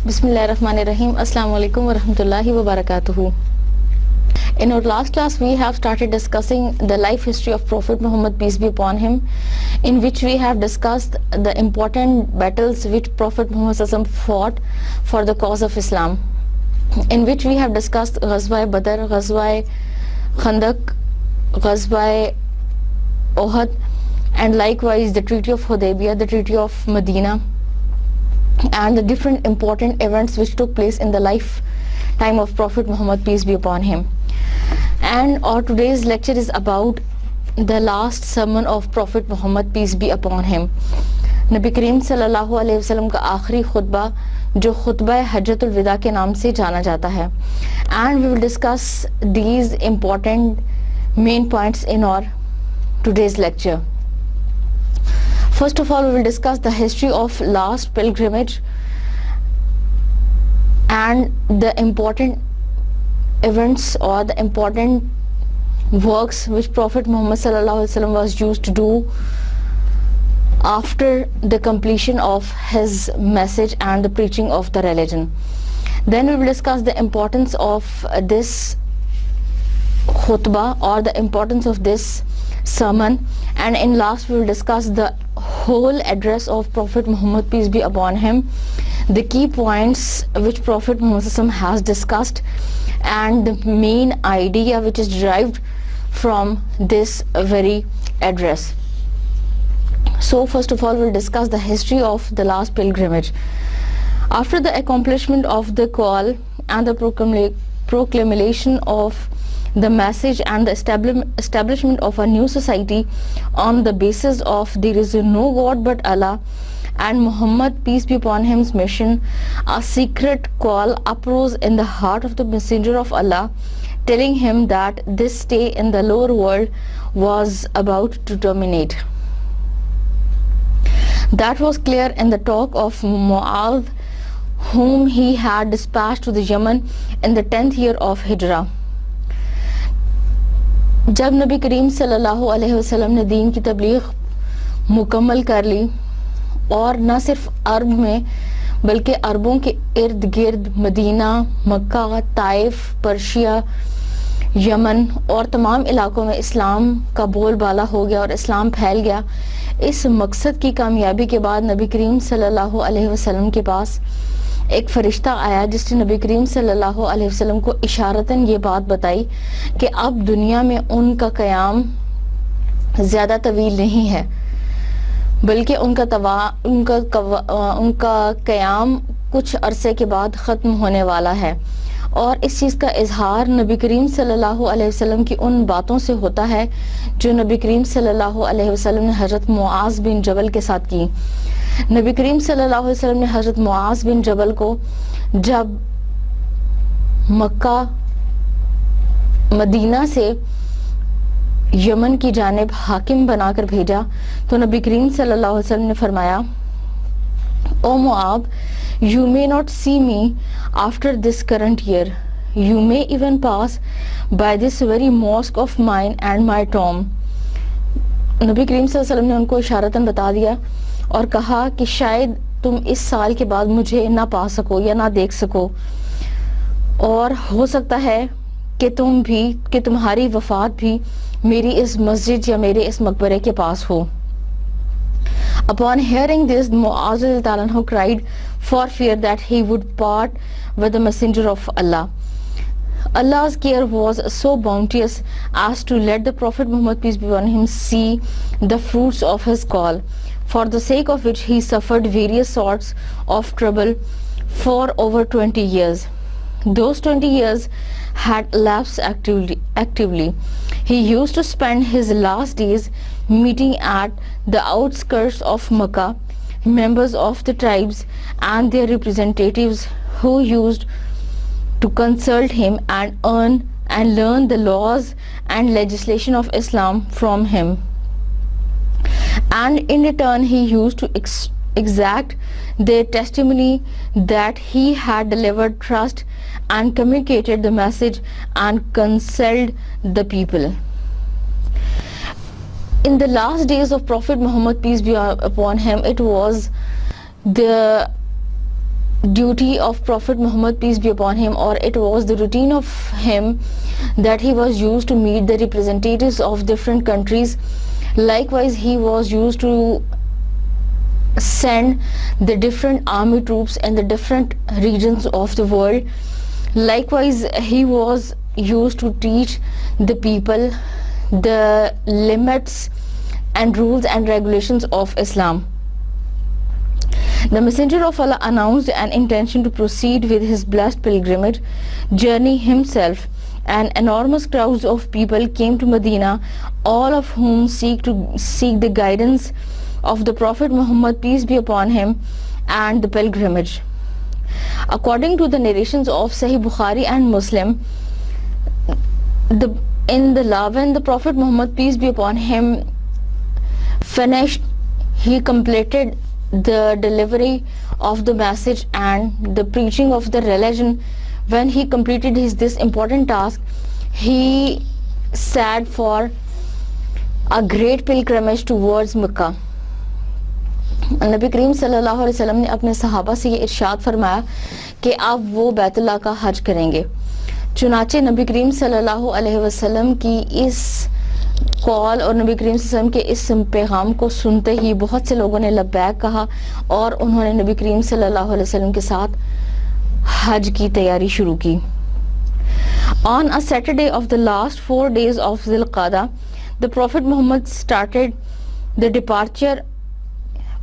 Bismillahirrahmanirrahim. Assalamu alaikum wa rahmatullahi wa barakatuhu. In our last class, we have started discussing the life history of Prophet Muhammad, peace be upon him, in which we have discussed the important battles which Prophet Muhammad SAW fought for the cause of Islam, in which we have discussed Ghazwa Badr, Ghazwa Khandaq, Ghazwa Uhud, and likewise the Treaty of Hudaybiyah, the Treaty of Medina, and the different important events which took place in the lifetime of Prophet Muhammad, peace be upon him. And our today's lecture is about the last sermon of Prophet Muhammad, peace be upon him. نبی کریم صلی اللہ علیہ وسلم کا آخری خطبہ جو خطبہ حجۃ الوداع کے نام سے جانا جاتا ہے. And we will discuss these important main points in our today's lecture. First of all, we will discuss the history of last pilgrimage and the important events or the important works which Prophet Muhammad sallallahu alaihi wasallam was used to do after the completion of his message and the preaching of the religion. Then we will discuss the importance of this khutbah or the importance of this sermon, and in last we will discuss the whole address of Prophet Muhammad, peace be upon him, the key points which Prophet Muhammad has discussed, and the main idea which is derived from this very address. So first of all, we'll discuss the history of the last pilgrimage. After the accomplishment of the call and the proclamation of the message and the establishment of a new society on the basis of there is no God but Allah and Muhammad, peace be upon him's mission, a secret call uprose in the heart of the messenger of Allah, telling him that this stay in the lower world was about to terminate. That was clear in the talk of Mu'adh, whom he had dispatched to the Yemen in the 10th year of Hijrah. جب نبی کریم صلی اللہ علیہ وسلم نے دین کی تبلیغ مکمل کر لی اور نہ صرف عرب میں بلکہ عربوں کے ارد گرد مدینہ، مکہ، طائف، پرشیا، یمن اور تمام علاقوں میں اسلام کا بول بالا ہو گیا اور اسلام پھیل گیا، اس مقصد کی کامیابی کے بعد نبی کریم صلی اللہ علیہ وسلم کے پاس ایک فرشتہ آیا جس نے نبی کریم صلی اللہ علیہ وسلم کو اشارتاً یہ بات بتائی کہ اب دنیا میں ان کا قیام زیادہ طویل نہیں ہے، بلکہ ان کا قیام کچھ عرصے کے بعد ختم ہونے والا ہے. اور اس چیز کا اظہار نبی کریم صلی اللہ علیہ وسلم کی ان باتوں سے ہوتا ہے جو نبی کریم صلی اللہ علیہ وسلم نے حضرت معاذ بن جبل کے ساتھ کی. نبی کریم صلی اللہ علیہ وسلم نے حضرت معاذ بن جبل کو جب مکہ مدینہ سے یمن کی جانب حاکم بنا کر بھیجا تو نبی کریم صلی اللہ علیہ وسلم نے فرمایا، او معاذ, you may not see me after this current year. You may even pass by this very mosque of mine and my tomb. نبی کریم صلی اللہ علیہ وسلم نے ان کو اشارتاً بتا دیا اور کہا کہ شاید تم اس سال کے بعد مجھے نہ پا سکو یا نہ دیکھ سکو، اور ہو سکتا ہے کہ تمہاری وفات بھی میری اس مسجد یا میرے اس مقبرے کے پاس ہو. Upon hearing this, Mu'adh radhiyallahu anhu cried for fear that he would part with the messenger of Allah. Allah's care was so bounteous as to let the Prophet Muhammad, peace be upon him, see the fruits of his call, for the sake of which he suffered various sorts of trouble for over 20 years. Those 20 years had elapsed actively. He used to spend his last days meeting at the outskirts of Makkah members of the tribes and their representatives who used to consult him and learn the laws and legislation of Islam from him. And in return he used to exact their testimony that he had delivered trust and communicated the message and counseled the people. In the last days of Prophet Muhammad, peace be upon him, it was the duty of Prophet Muhammad, peace be upon him, or it was the routine of him that he was used to meet the representatives of different countries. Likewise, he was used to send the different army troops in the different regions of the world. Likewise, he was used to teach the people the limits and rules and regulations of Islam. The Messenger of Allah announced an intention to proceed with his blessed pilgrimage journey himself, and enormous crowds of people came to Medina, all of whom seek the guidance of the Prophet Muhammad, peace be upon him, and the pilgrimage. According to the narrations of Sahih Bukhari and Muslim, when the Prophet Muhammad, peace be upon him, finished, he completed the delivery of the message and the preaching of the religion. When he completed this important task, he set for a great pilgrimage towards Mecca. نبی کریم صلی اللہ علیہ وسلم نے اپنے صحابہ سے یہ ارشاد فرمایا کہ آپ وہ بیت اللہ کا حج کریں گے. چنانچہ نبی کریم صلی اللہ علیہ وسلم کی اس کال اور نبی کریم صلی اللہ علیہ وسلم کے اس پیغام کو سنتے ہی بہت سے لوگوں نے لبیک کہا اور انہوں نے نبی کریم صلی اللہ علیہ وسلم کے ساتھ حج کی تیاری شروع کی. On a Saturday of the last 4 days of Dhul Qa'dah, the Prophet Muhammad started the departure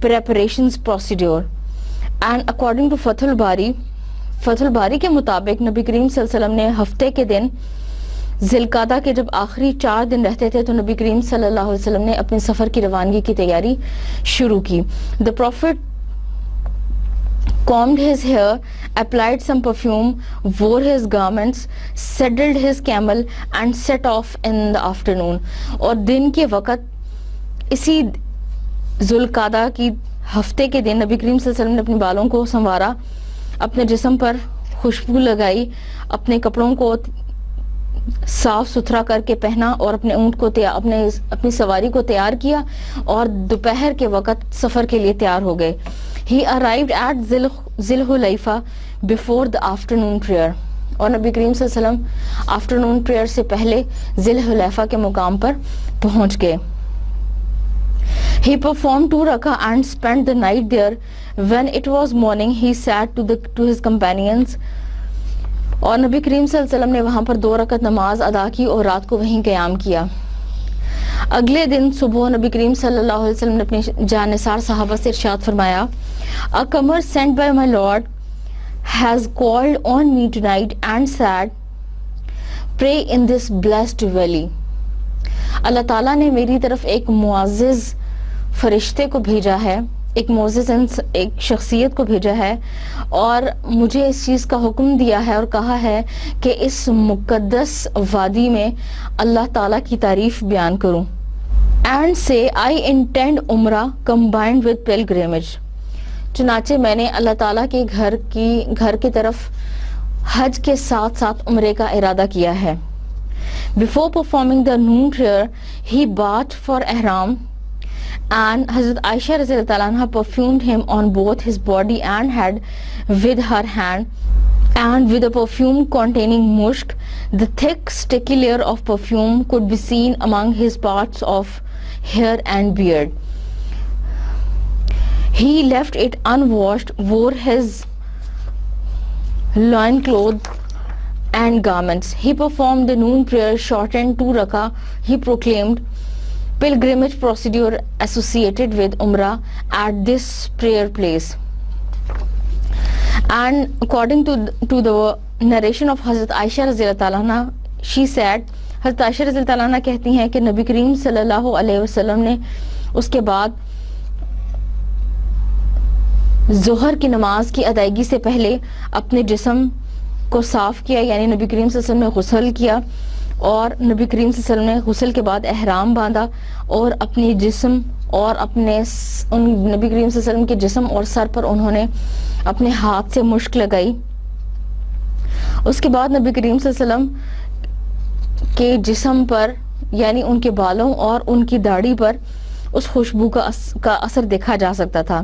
preparations procedure, and according to Fath al-Bari کے مطابق نبی کریم صلی اللہ علیہ وسلم نے ہفتے کے دن ذی القعدہ کے جب آخری 4 دن رہتے تھے تو نبی کریم صلی اللہ علیہ وسلم نے اپنے سفر کی روانگی کی تیاری شروع کی. The Prophet combed his hair, applied some perfume, wore his garments, saddled his camel and set off in the afternoon. اور دن کے وقت اسی ذی القعدہ کی ہفتے کے دن نبی کریم صلی اللہ علیہ وسلم نے اپنے بالوں کو سنوارا, اپنے جسم پر خوشبو لگائی, اپنے کپڑوں کو صاف ستھرا کر کے پہنا اور اپنے اونٹ کو اپنی سواری کو تیار کیا اور دوپہر کے وقت سفر کے لیے تیار ہو گئے. He arrived at ذی الحلیفہ before the afternoon prayer. اور نبی کریم صلی اللہ علیہ وسلم آفٹرنون پریئر سے پہلے ذی الحلیفہ کے مقام پر پہنچ گئے. He performed 2 rakah and spent the night there. When it was morning, he said to his companions, اور نبی کریم صلی اللہ علیہ وسلم نے وہاں پر 2 رکعت نماز ادا کی اور رات کو وہیں قیام کیا. اگلے دن صبح نبی کریم صلی اللہ علیہ وسلم نے اپنے جانثار صحابہ سے ارشاد فرمایا, A comer sent by my Lord has called on me tonight and said, Pray in this blessed valley. اللہ تعالیٰ نے میری طرف ایک معزز فرشتے کو بھیجا ہے, ایک معزز ایک شخصیت کو بھیجا ہے اور مجھے اس چیز کا حکم دیا ہے اور کہا ہے کہ اس مقدس وادی میں اللہ تعالیٰ کی تعریف بیان کروں. And say I intend عمرہ combined with pilgrimage. چنانچہ میں نے اللہ تعالیٰ کے گھر کی طرف حج کے ساتھ ساتھ عمرے کا ارادہ کیا ہے. Before performing the noon prayer, he bathed for ihram, and Hazrat Aisha رضی اللہ تعالیٰ عنہ perfumed him on both his body and head with her hand, and with a perfume containing musk. The thick sticky layer of perfume could be seen among his parts of hair and beard. He left it unwashed, wore his loin cloth and garments. He performed the noon prayer, shortened 2 rakah. He proclaimed pilgrimage procedure associated with Umrah at this prayer place. And according to the narration of Hazrat Aisha رضی اللہ عنہ, she said, حضرت عائشہ رضی اللہ عنہ کہتی ہیں کہ نبی کریم صلی اللہ علیہ وسلم نے اس کے بعد ظہر کی نماز کی ادائیگی سے پہلے اپنے جسم کو صاف کیا, یعنی نبی کریم صلی اللہ علیہ وسلم نے غسل کیا اور نبی کریم صلی اللہ علیہ وسلم نے غسل کے بعد احرام باندھا اور اپنی جسم اور اپنے نبی کریم صلی اللہ علیہ وسلم کے جسم اور سر پر انہوں نے اپنے ہاتھ سے مشک لگائی. اس کے بعد نبی کریم صلی اللہ علیہ وسلم کے جسم پر یعنی ان کے بالوں اور ان کی داڑھی پر اس خوشبو کا اثر دیکھا جا سکتا تھا.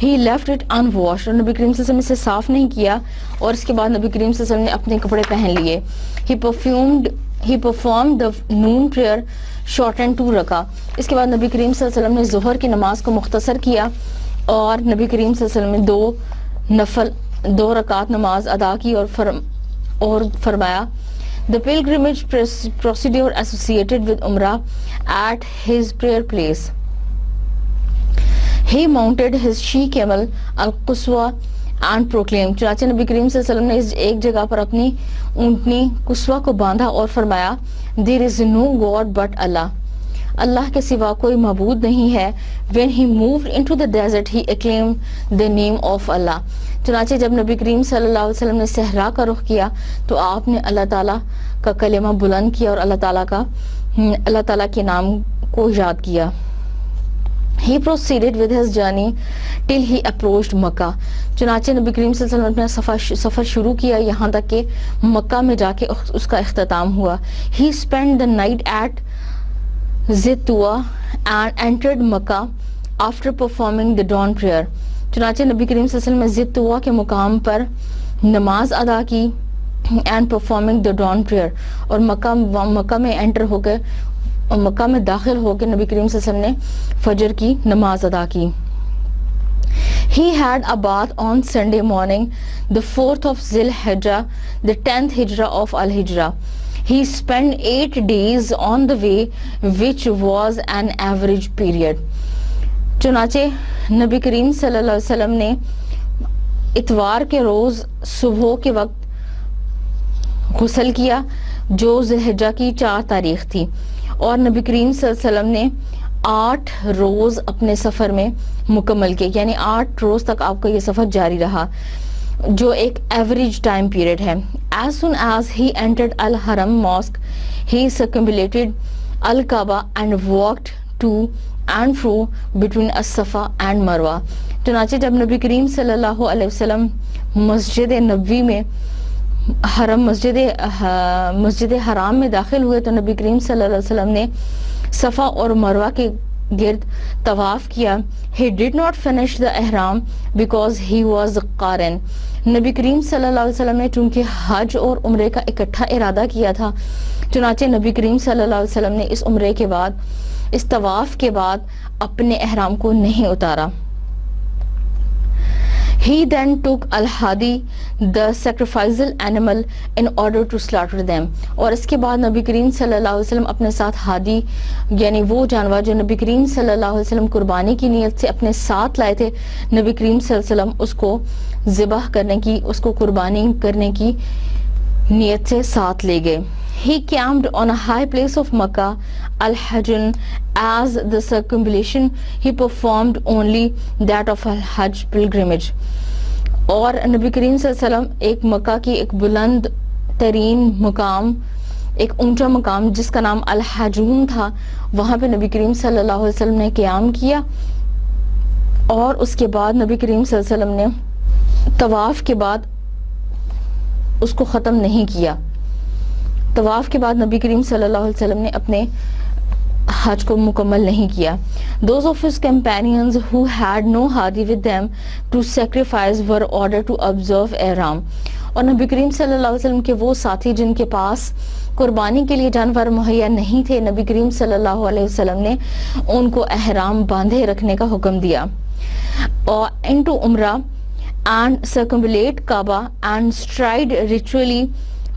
He left it in wash, اور نبی کریم صلی اللہ علیہ وسلم اسے صاف نہیں کیا, اور اس کے بعد نبی کریم صلی اللہ علیہ وسلم نے اپنے کپڑے پہن لیے. He performed the noon prayer shortened 2 رکعہ. اس کے بعد نبی کریم صلی اللہ علیہ وسلم نے ظہر کی نماز کو مختصر کیا, اور نبی کریم صلی اللہ علیہ وسلم نے 2 رکعات نماز ادا کی, اور فرمایا the pilgrimage procedure associated with Umrah at his prayer place. He mounted his she camel al-Quswa and proclaimed. چنانچہ نبی کریم صلی اللہ علیہ وسلم نے ایک جگہ پر اپنی اونٹنی قصوہ کو باندھا اور فرمایا there is no God but Allah. اللہ کے سوا کوئی معبود نہیں ہے. When he moved into the desert he acclaimed the name of Allah. چنانچہ جب نبی کریم صلی اللہ علیہ وسلم نے صحرا کا رخ کیا تو آپ نے اللہ تعالیٰ کا کلمہ بلند کیا اور اللہ تعالیٰ کے نام کو یاد کیا. He proceeded with his journey till he approached مکہ. چنانچہ نبی کریم صلی اللہ علیہ وسلم نے سفر شروع کیا یہاں تک کہ مکہ میں جا کے اس کا اختتام ہوا. He spent the night at Zituwa and entered Mecca after performing the dawn prayer. چنانچہ نبی کریم صلی اللہ علیہ وسلم نے زتوا کے مقام پر نماز ادا کی and performing the dawn prayer, اور مکہ میں انٹر ہو کے اور مکہ میں داخل ہو کے نبی کریم صلی اللہ علیہ وسلم نے فجر کی نماز ادا کی. He had a bath on Sunday morning, the 4th of Zil Hijjah, the 10th Hijrah of Al-Hijrah. He spent 8 days on the way, which was an average period. چنانچہ نبی کریم صلی اللہ علیہ وسلم نے اتوار کے روز صبح کے وقت غسل کیا جو ذی الحجہ کی 4 تاریخ تھی, اور نبی کریم صلی اللہ علیہ وسلم نے 8 روز اپنے سفر میں مکمل کیے, یعنی 8 روز تک آپ کا یہ سفر جاری رہا جو ایک ایوریج ٹائم پیریڈ ہے. As soon as he entered Al-Haram Mosque, he circumambulated Al-Kaaba and walked to and fro between As-Safa and Marwa. چنانچہ جب نبی کریم صلی اللہ علیہ وسلم مسجد نبوی میں مسجد حرام میں داخل ہوئے تو نبی کریم صلی اللہ علیہ وسلم نے صفا اور مروہ کے گرد طواف کیا. He did not finish the ihram because he was قارن. نبی کریم صلی اللہ علیہ وسلم نے چونکہ حج اور عمرے کا اکٹھا ارادہ کیا تھا, چنانچہ نبی کریم صلی اللہ علیہ وسلم نے اس عمرے کے بعد, اس طواف کے بعد اپنے احرام کو نہیں اتارا. He then took al-hadi, the sacrificial animal, in order to slaughter them. اور اس کے بعد نبی کریم صلی اللہ علیہ وسلم اپنے ساتھ ہادی یعنی وہ جانور جو نبی کریم صلی اللہ علیہ وسلم قربانی کی نیت سے اپنے ساتھ لائے تھے, نبی کریم صلی اللہ علیہ وسلم اس کو ذبح کرنے کی, اس کو قربانی کرنے کی نیت سے ساتھ لے گئے. He camped on a high place of Makkah, Al-Hajjun, as the circumambulation he performed only that of Al-Hajj pilgrimage. اور نبی کریم صلی اللہ علیہ وسلم ایک مکہ کی ایک بلند ترین مقام, ایک اونچا مقام جس کا نام الحجون تھا, وہاں پہ نبی کریم صلی اللہ علیہ وسلم نے قیام کیا, اور اس کے بعد نبی کریم صلی اللہ علیہ وسلم نے طواف کے بعد اس کو ختم نہیں کیا. طواف کے بعد نبی کریم صلی اللہ علیہ وسلم نے اپنے حج کو مکمل نہیں کیا. Those of his companions who had no hadi with them to sacrifice were ordered to observe ihram. اور نبی کریم صلی اللہ علیہ وسلم کے وہ ساتھی جن کے پاس قربانی کے لیے جانور مہیا نہیں تھے, نبی کریم صلی اللہ علیہ وسلم نے ان کو احرام باندھے رکھنے کا حکم دیا. اور into Umrah and circumambulate Kaaba and stride ritually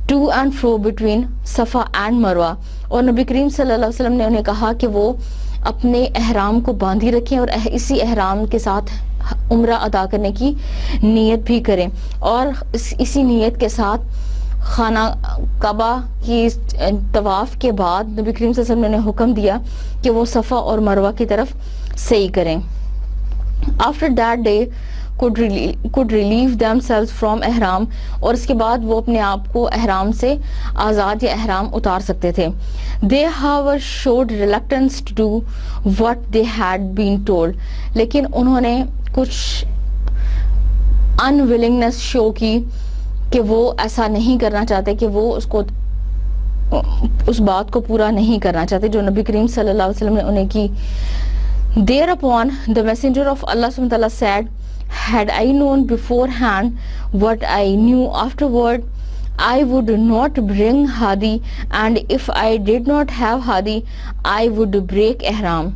to and fro between Safa and Marwa. اور نبی کریم صلی اللہ علیہ وسلم نے انہیں کہا کہ وہ اپنے احرام کو باندھی رکھیں اور اسی احرام کے ساتھ عمرہ ادا کرنے کی نیت بھی کریں, اور اسی نیت کے ساتھ خانہ کعبہ کی طواف کے بعد نبی کریم صلی اللہ علیہ وسلم نے حکم دیا کہ وہ صفا اور مروہ کی طرف سعی کریں. After that they could relieve themselves from احرام, اور اس کے بعد وہ اپنے آپ کو احرام سے آزاد یا احرام اتار سکتے تھے. They however showed reluctance to do what they had been told. لیکن انہوں نے کچھ unwillingness شو کی کہ وہ ایسا نہیں کرنا چاہتے, کہ وہ اس بات کو پورا نہیں کرنا چاہتے جو نبی کریم صلی اللہ علیہ وسلم نے انہیں کی Thereupon the messenger of Allah subhanahu wa ta'ala said, had I known beforehand what I knew afterward, I would not bring hadi, and if I did not have hadi, I would break ihram.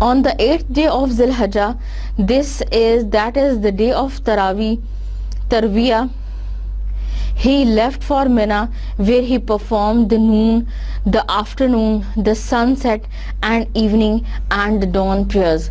On the 8th day of Zilhajjah, that is the day of Tarwiyah, he left for Mina, where he performed the noon, the afternoon, the sunset and evening and the dawn prayers.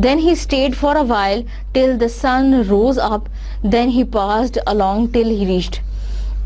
Then he stayed for a while till the sun rose up, then he passed along till he reached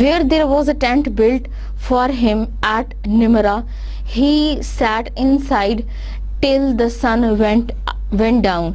Where there was a tent built for him at Nimra, he sat inside till the sun went down.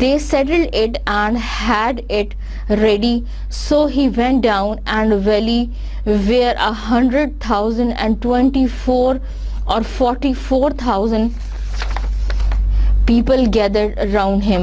They settled it and had it ready, so he went down and valley where 100,024 or 44,000 people gathered around him.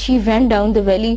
she went down the valley,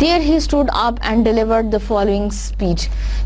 There he stood up and delivered the following speech.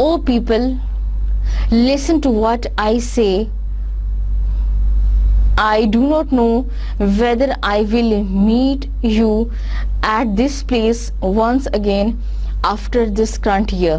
O people, listen to what I say. I do not know whether I will meet you at this place once again after this current year.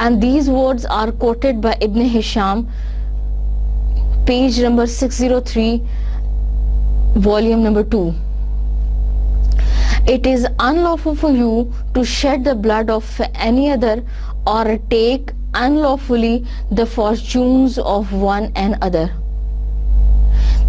And these words are quoted by Ibn Hisham, page number 603, volume number 2. It is unlawful for you to shed the blood of any other or take unlawfully the fortunes of one another.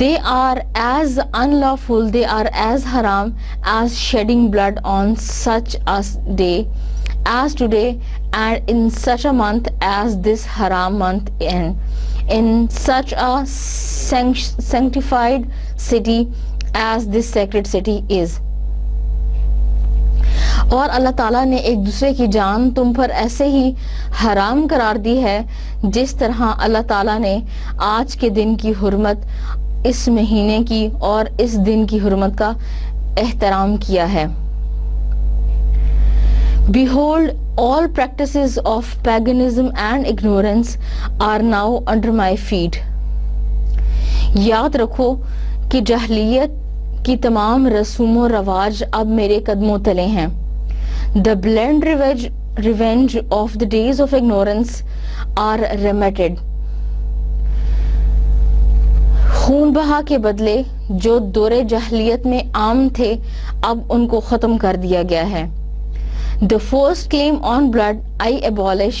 They are as unlawful, they are as haram as shedding blood on such a day as today, and in such a month as this haram month, in such a sanctified city as this sacred city is. اور اللہ تعالیٰ نے ایک دوسرے کی جان تم پر ایسے ہی حرام قرار دی ہے جس طرح اللہ تعالیٰ نے آج کے دن کی حرمت اس مہینے کی اور اس دن کی حرمت کا احترام کیا ہے. Behold, all practices of paganism and ignorance are now under my feet. یاد رکھو کہ جاہلیت کی تمام رسوم و رواج اب میرے قدموں تلے ہیں. The bland revenge of the days of ignorance are remitted. خون بہا کے بدلے جو دور جاہلیت میں عام تھے اب ان کو ختم کر دیا گیا ہے. The first claim on blood I abolish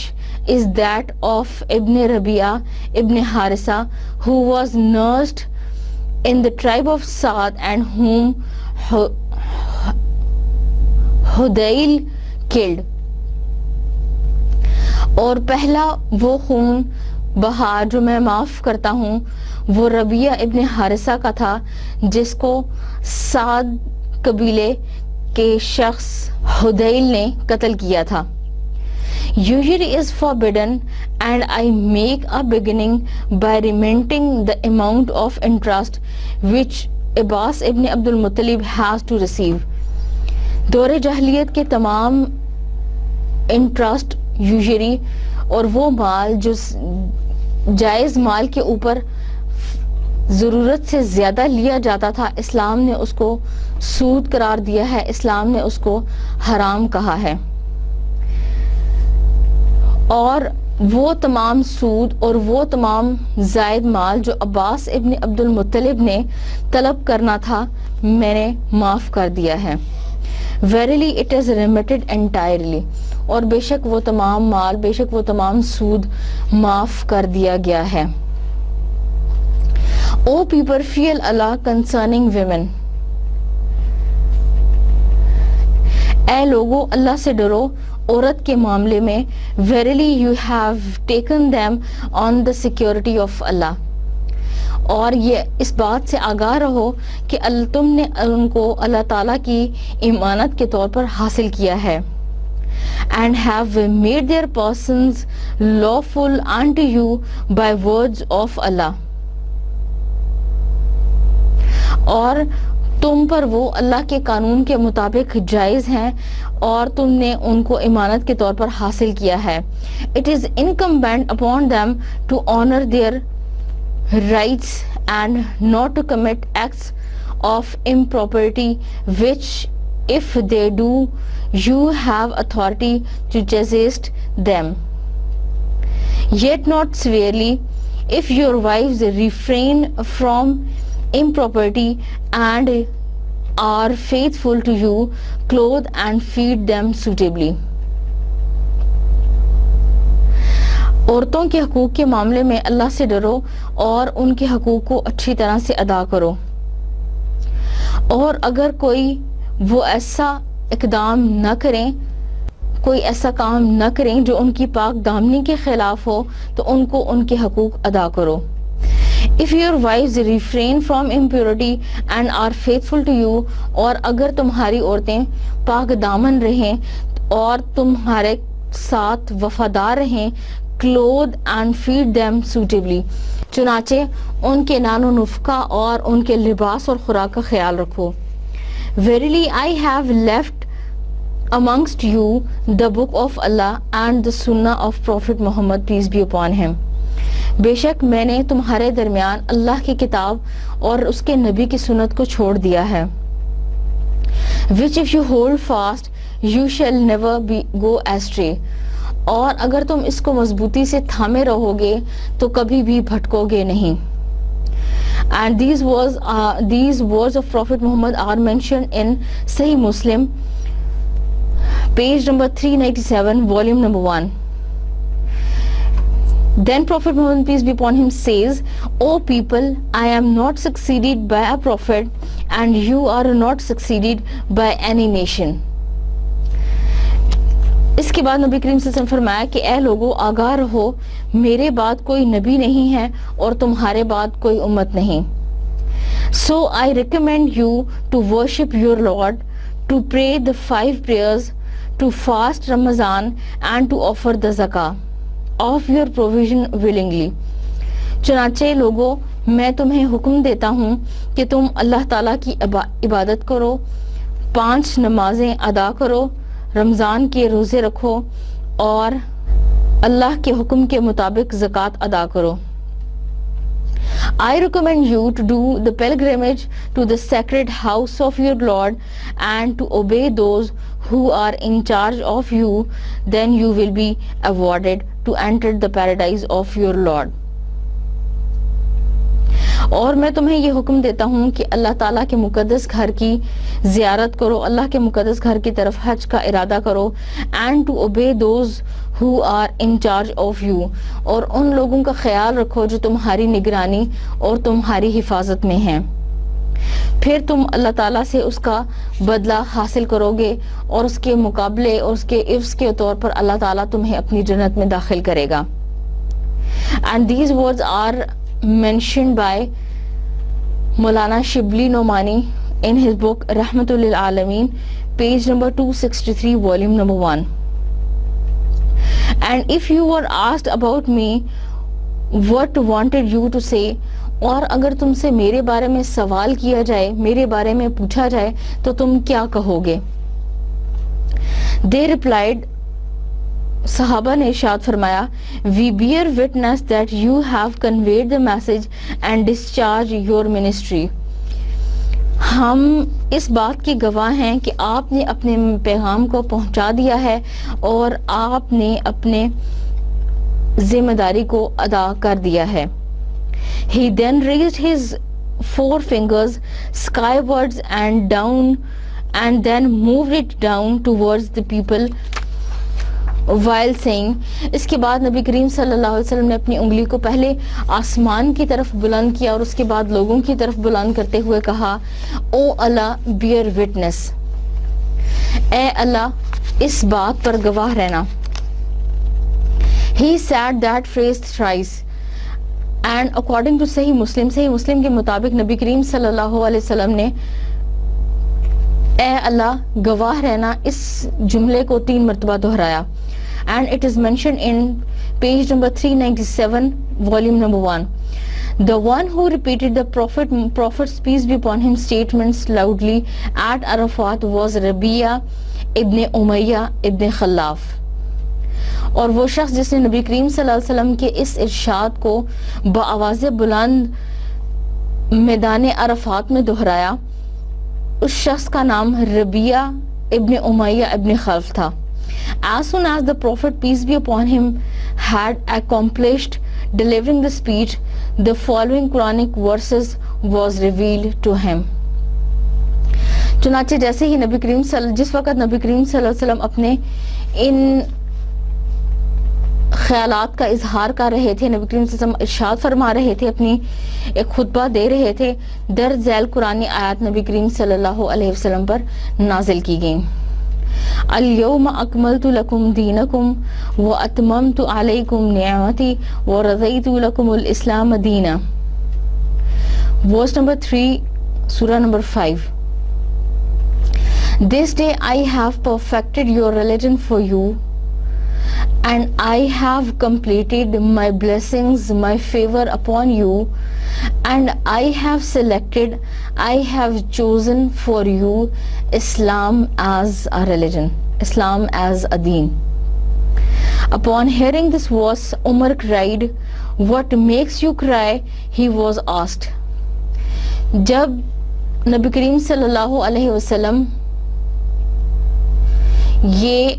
is that of Ibn Rabi'a Ibn Harisa, who was nursed in the tribe of Saad and whom Hudayl killed. اور پہلا وہ خون بہا جو میں معاف کرتا ہوں وہ ربیہ ابن حارثہ کا تھا جس کو سعد قبیلے کے شخص حدیل نے قتل کیا تھا. Usury is forbidden and I make a beginning by remitting the amount of interest which Abbas ibn Abd al-Muttalib has to receive. دور جاہلیت کے تمام انٹرسٹ یوزری اور وہ مال جو جائز مال کے اوپر ضرورت سے زیادہ لیا جاتا تھا اسلام نے اس کو سود قرار دیا ہے, اسلام نے اس کو حرام کہا ہے. اور وہ تمام سود اور وہ تمام زائد مال جو عباس ابن عبد المطلب نے طلب کرنا تھا میں نے معاف کر دیا ہے. Verily it is remitted entirely. اور بے شک وہ تمام مال, بے شک وہ تمام سود معاف کر دیا گیا ہے. O people, fear Allah concerning women. اے لوگو اللہ سے ڈرو عورت کے معاملے میں. Verily you have taken them on the security of Allah. اور یہ اس بات سے آگاہ رہو کہ تم نے ان کو اللہ تعالیٰ کی امانت کے طور پر حاصل کیا ہے. And have made their persons lawful unto you by words of Allah. اور تم پر وہ اللہ کے قانون کے مطابق جائز ہیں اور تم نے ان کو امانت کے طور پر حاصل کیا ہے. It is incumbent upon them to honor their rights and not to commit acts of impropriety which if they do you have authority to chastise them. Yet not severely if your wives refrain from impropriety and are faithful to you, clothe and feed them suitably. عورتوں کے حقوق کے معاملے میں اللہ سے ڈرو اور ان کے حقوق کو اچھی طرح سے ادا کرو. اور اگر کوئی وہ ایسا اقدام نہ کریں, کوئی ایسا کام نہ کریں جو ان کی پاک دامنی کے خلاف ہو تو ان کو ان کے حقوق ادا کرو. If your wives refrain from impurity and are faithful to you, اور اگر تمہاری عورتیں پاک دامن رہیں اور تمہارے ساتھ وفادار رہیں, clothe and feed them suitably. چنانچہ ان کے نان و نفقہ اور ان کے لباس اور خوراک کا خیال رکھو. Verily I have left amongst you the book of Allah and the sunnah of Prophet Muhammad, peace be upon him. بے شک میں نے تمہارے درمیان اللہ کی کتاب اور اس کے نبی کی سنت کو چھوڑ دیا ہے. Which if you hold fast you shall never go astray. اور اگر تم اس کو مضبوطی سے تھامے رہو گے تو کبھی بھی بھٹکو گے نہیں. And these words of Prophet Muhammad are mentioned in Sahih Muslim, page number 397, volume number 1. Then Prophet Muhammad, peace be upon him, says, O people, I am not succeeded by a prophet and you are not succeeded by any nation. اس کے بعد نبی کریم صلی اللہ علیہ وسلم فرمایا کہ اے لوگو آگاہ رہو, میرے بعد کوئی نبی نہیں ہے اور تمہارے بعد کوئی امت نہیں. So I recommend you to worship your Lord, to pray the 5 prayers, to fast Ramadan and to offer the zakah of your provision willingly. چنانچہ لوگو میں تمہیں حکم دیتا ہوں کہ تم اللہ تعالیٰ کی عبادت کرو, 5 نمازیں ادا کرو, رمضان کے روزے رکھو اور اللہ کے حکم کے مطابق زکوٰۃ ادا کرو. I recommend you to do the pilgrimage to the sacred house of your Lord and to obey those who are in charge of you, then you will be awarded to enter the paradise of your Lord. اور میں تمہیں یہ حکم دیتا ہوں کہ اللہ تعالیٰ کے مقدس گھر کی زیارت کرو, اللہ کے مقدس گھر کی طرف حج کا ارادہ کرو, and to obey those who are in charge of you, اور ان لوگوں کا خیال رکھو جو تمہاری نگرانی اور تمہاری حفاظت میں ہیں. پھر تم اللہ تعالیٰ سے اس کا بدلہ حاصل کرو گے اور اس کے مقابلے اور اس کے عوض کے طور پر اللہ تعالیٰ تمہیں اپنی جنت میں داخل کرے گا. And these words are mentioned by Maulana Shibli Nomani in his book Rahmatul Lil Alameen, page number 263, volume number 1. And if you were asked about me, what wanted you to say, اور اگر تم سے میرے بارے میں سوال کیا جائے, میرے بارے میں پوچھا جائے تو تم کیا کہو گے؟ They replied, صحابہ نے ارشاد فرمایا, we bear witness that you have conveyed the message and discharged your ministry. ہم اس بات کے گواہ ہیں کہ آپ نے اپنے پیغام کو پہنچا دیا ہے اور آپ نے اپنے ذمہ داری کو ادا کر دیا ہے. He then raised his 4 fingers skywards and down, and then moved it down towards the people while saying, اس کے بعد نبی کریم صلی اللہ علیہ وسلم نے اپنی انگلی کو پہلے آسمان کی طرف بلند کیا اور اس کے بعد لوگوں کی طرف بلند کرتے ہوئے کہا, او اللہ bear witness, اے اللہ اس بات پر گواہ رہنا. He said that phrase thrice, and according to صحیح مسلم کے مطابق نبی کریم صلی اللہ علیہ وسلم نے اے اللہ گواہ رہنا اس جملے کو 3 مرتبہ دہرایا. And it is mentioned in page number 397, volume number 1. The one who repeated the Prophet's peace be upon him statements loudly at Arafat was Rabi'a ibn Umayyah ibn Khallaf. اور وہ شخص جس نے نبی کریم صلی اللہ علیہ وسلم کے اس ارشاد کو بآواز بلند میدان عرفات میں دہرایا, اس شخص کا نام ربیعہ ابن امیہ ابن خلف تھا. As soon as the Prophet, peace be upon him, had accomplished delivering the speech, the following Quranic verses was revealed to him. چنانچہ جیسے ہی جس وقت نبی کریم صلی اللہ علیہ وسلم اپنے ان خیالات کا اظہار کر رہے تھے, نبی کریم صلی اللہ علیہ وسلم ارشاد فرما رہے تھے, اپنی ایک خطبہ دے رہے تھے, در ذیل قرآنی آیات نبی کریم صلی اللہ علیہ وسلم پر نازل کی گئیں. اليوم اکملت لکم دینکم واتممت علیکم نعمتی ورضیت لکم الاسلام دینا. Verse number 3, Surah number 5. This day I have perfected your religion for you, and I have completed my blessings, my favor upon you, and I have chosen for you Islam as a religion, Islam as a deen. Upon hearing this verse, Umar cried, what makes you cry? He was asked. جب نبی کریم صلی اللہ علیہ وسلم یہ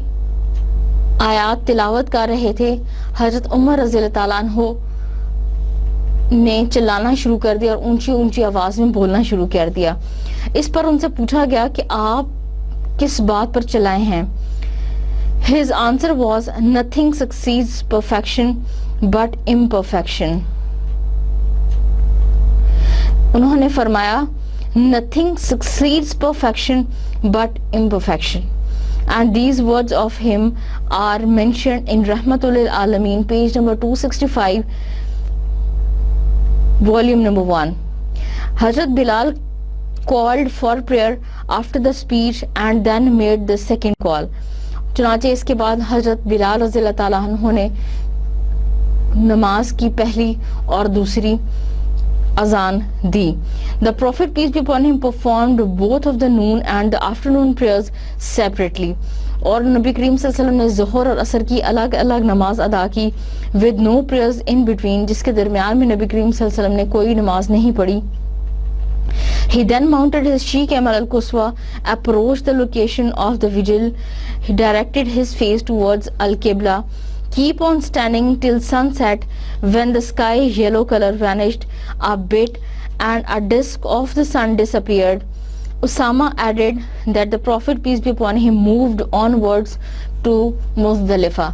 آیات تلاوت کر رہے تھے, حضرت عمر رضی اللہ تعالیٰ عنہ نے چلانا شروع کر دیا اور اونچی اونچی آواز میں بولنا شروع کر دیا. اس پر ان سے پوچھا گیا کہ آپ کس بات پر چلائے ہیں. His answer was, nothing succeeds perfection but imperfection. انہوں نے فرمایا, nothing succeeds perfection but imperfection. And these words of him are mentioned in Rahmatul Lil Alameen, page number 265, volume number 1. Hazrat Bilal called for prayer after the speech and then made the second call. چنانچہ اس کے بعد حضرت بلال رضی اللہ تعالیٰ عنہ نے نماز کی پہلی اور دوسری اذان دی. The Prophet, peace be upon him, performed both of the noon and the afternoon prayers separately. اور نبی کریم صلی اللہ علیہ وسلم نے ظہر اور عصر کی الگ الگ نماز ادا کی, with no prayers in between, جس کے درمیان میں نبی کریم صلی اللہ علیہ وسلم نے کوئی نماز نہیں پڑھی. He then mounted his she-camel al-Quswa, approached the location of the vigil, he directed his face towards al-Qibla, keep on standing till sunset. When the sky yellow color vanished a bit and a disk of the sun disappeared, Usama added that the Prophet peace be upon him moved onwards to Muzdalifa.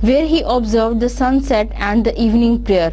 where he observed the sunset and the evening prayer,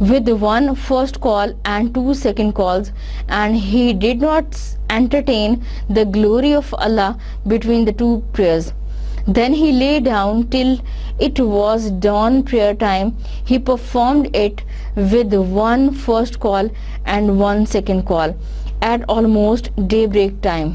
with one first call and 2 second calls, and he did not entertain the glory of Allah between the 2 prayers. Then he lay down till it was dawn prayer time. He performed it with one first call and 1 second call at almost daybreak time.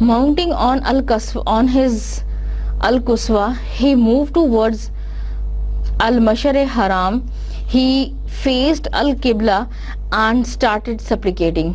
Mounting on his al-Quswa, he moved towards al-Mashar Haram. He faced al-Qibla and started supplicating.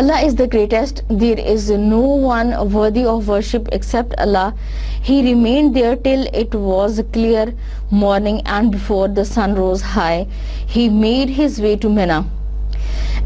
Allah is the greatest, there is no one worthy of worship except Allah. He remained there till it was clear morning and before the sun rose high, he made his way to Mina.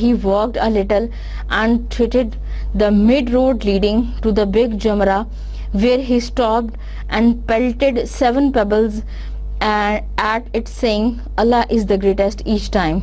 He walked a little and treated the mid road leading to the big Jamra, where he stopped and pelted 7 pebbles at it, saying, Allah is the greatest each time.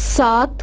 7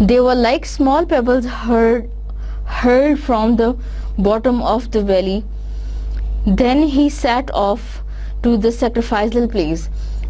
They were like small pebbles hurled from the bottom of the valley. Then he set off to the sacrificial place.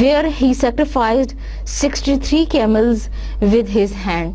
where he sacrificed 63 camels with his hand.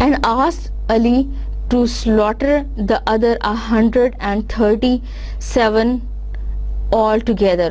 And asked Ali to slaughter the other 137 all together.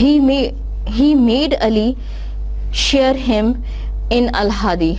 He made Ali share him in al-hadi.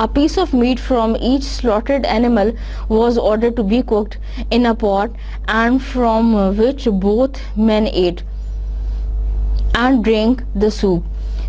A piece of meat from each slaughtered animal was ordered to be cooked in a pot, and from which both men ate and drank the soup.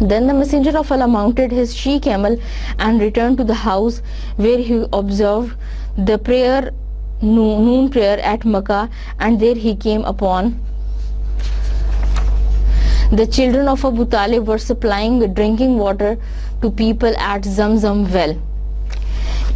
Then the messenger of Allah mounted his she camel and returned to the house, where he observed the noon prayer at Makkah, and there he came upon the children of Abu Talib were supplying drinking water to people at Zamzam well.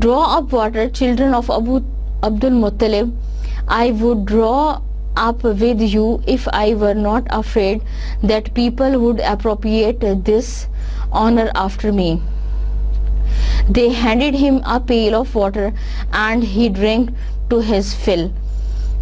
Draw up water, children of Abdul Muttalib. I would draw up with you if I were not afraid that people would appropriate this honor after me. They handed him a pail of water and he drank to his fill.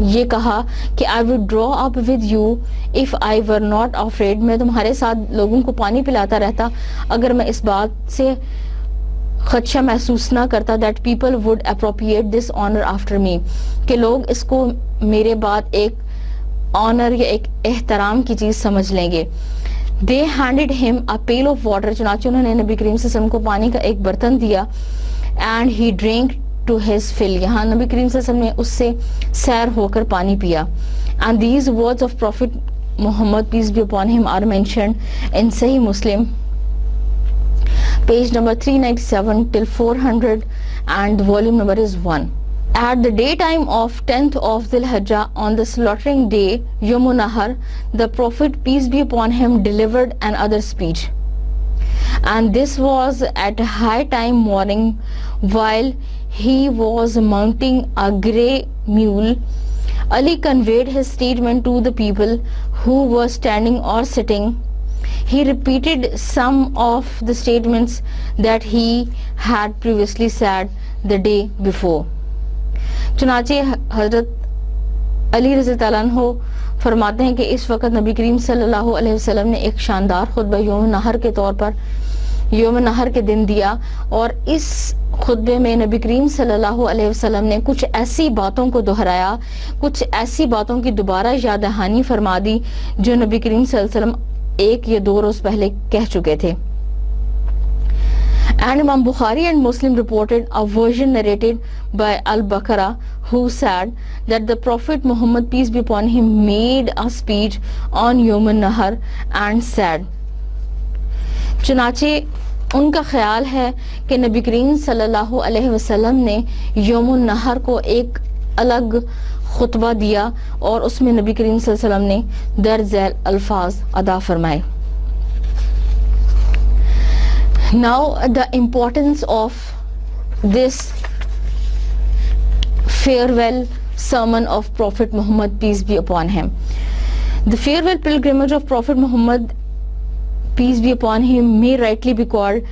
یہ کہا کہ I would draw up with you if I were not afraid. میں تمہارے ساتھ لوگوں کو پانی پلاتا رہتا اگر میں اس بات سے خدشہ محسوس نہ کرتا that people would appropriate this honor after me, کہ لوگ اس کو میرے بعد ایک آنر یا ایک احترام کی چیز سمجھ لیں گے. They handed him a pail of water. چنانچہ انہوں نے نبی کریم صلی اللہ علیہ وسلم کو پانی کا ایک برتن دیا. And he drank to his fill. یہاں نبی کریم صلی اللہ علیہ وسلم نے اس سے سیر ہو کر پانی پیا. And these words of Prophet Muhammad, peace be upon him, are mentioned in Sahih Muslim, page number 397 till 400, and the volume number is 1. At the daytime of 10th of Dhul Hijjah, on the slaughtering day, Yawm Nahar, the Prophet, peace be upon him, delivered another speech. And this was at high time morning, while he was mounting a grey mule. Ali conveyed his statement to the people who were standing or sitting. He repeated some of the statements that he had previously said the day before. چنانچہ حضرت علی رضی اللہ عنہ فرماتے ہیں کہ اس وقت نبی کریم صلی اللہ علیہ وسلم نے ایک شاندار خطبہ یوم نہر کے طور پر یوم نہر کے دن دیا, اور اس خطبے میں نبی کریم صلی اللہ علیہ وسلم نے کچھ ایسی باتوں کو دہرایا, کچھ ایسی باتوں کی دوبارہ یاد دہانی فرما دی جو نبی کریم صلی اللہ علیہ وسلم ایک یا دو روز پہلے کہہ چکے تھے. And Imam Bukhari and Muslim reported a version narrated by Al-Baqarah, who said that the Prophet Muhammad, peace be upon him, made a speech on Yawm Nahar and said. چنانچہ ان کا خیال ہے کہ نبی کریم صلی اللہ علیہ وسلم نے یوم النہر کو ایک الگ خطبہ دیا اور اس میں نبی کریم صلی اللہ علیہ وسلم نے درج ذیل الفاظ ادا فرمائے. Now the importance of this farewell sermon of Prophet Muhammad, peace be upon him. The farewell pilgrimage of Prophet Muhammad, peace be upon him, may rightly be called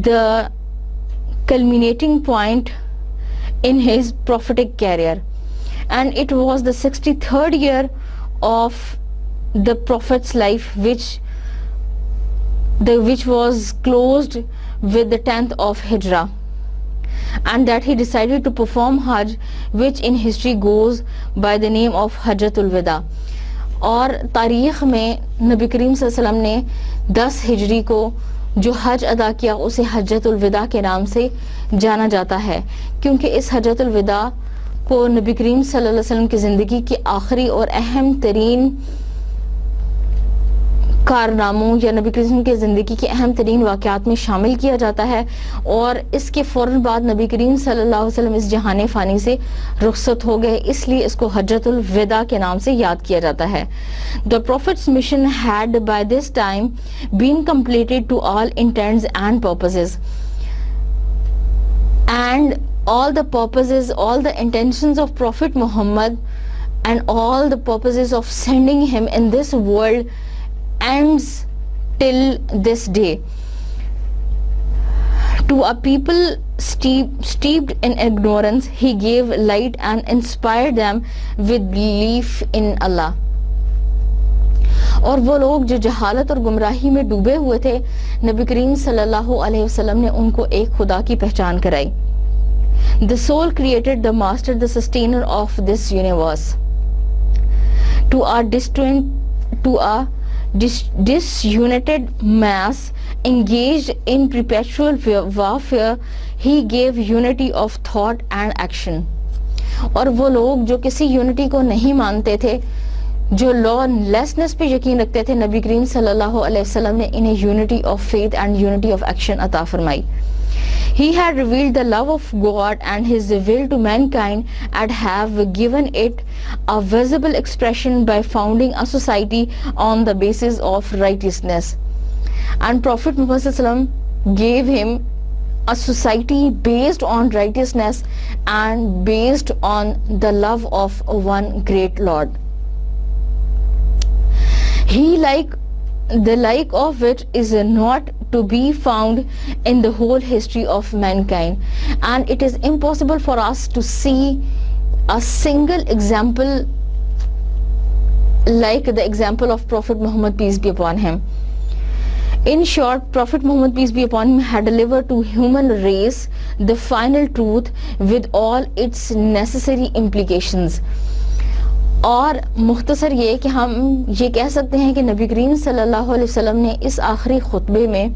the culminating point in his prophetic career, and it was the 63rd year of the Prophet's life, which was closed with the 10th of Hijrah, and that he decided to perform Hajj, which in history goes by the name of Hajjatul Wada. اور تاریخ میں نبی کریم صلی اللہ علیہ وسلم نے 10 ہجری کو جو حج ادا کیا اسے حجۃ الوداع کے نام سے جانا جاتا ہے, کیونکہ اس حجۃ الوداع کو نبی کریم صلی اللہ علیہ وسلم کی زندگی کی آخری اور اہم ترین کارناموں یا نبی کریم کی زندگی کے اہم ترین واقعات میں شامل کیا جاتا ہے, اور اس کے فوراً بعد نبی کریم صلی اللہ علیہ وسلم اس جہان فانی سے رخصت ہو گئے, اس لیے اس کو حجۃ الوداع کے نام سے یاد کیا جاتا ہے. The Prophet's mission had by this time been completed to all intents and purposes, and all the purposes, all the intentions of Prophet Muhammad and all the purposes of sending him in this world ends till this day. To a people steeped in ignorance, he gave light and inspired them with belief in Allah. اور وہ لوگ جو جہالت اور گمراہی میں ڈوبے ہوئے تھے, نبی کریم صلی اللہ علیہ وسلم نے ان کو ایک خدا کی پہچان کرائی. The soul created, the master, the sustainer of this universe. To a disunited mass engaged in perpetual warfare, he gave unity of thought and action. اور وہ لوگ جو کسی یونٹی کو نہیں مانتے تھے, جو لا لیسنس پہ یقین رکھتے تھے, نبی کریم صلی اللہ علیہ وسلم نے انہیں unity of faith and unity of action عطا فرمائی. He had revealed the love of God and his will to mankind and have given it a visible expression by founding a society on the basis of righteousness. And Prophet Muhammad sallallahu alaihi wasallam gave him a society based on righteousness and based on the love of one great Lord. The like of which is not to be found in the whole history of mankind, and it is impossible for us to see a single example like the example of Prophet Muhammad, peace be upon him. In short, Prophet Muhammad, peace be upon him, had delivered to human race the final truth with all its necessary implications. اور مختصر یہ کہ ہم یہ کہہ سکتے ہیں کہ نبی کریم صلی اللہ علیہ وسلم نے اس آخری خطبے میں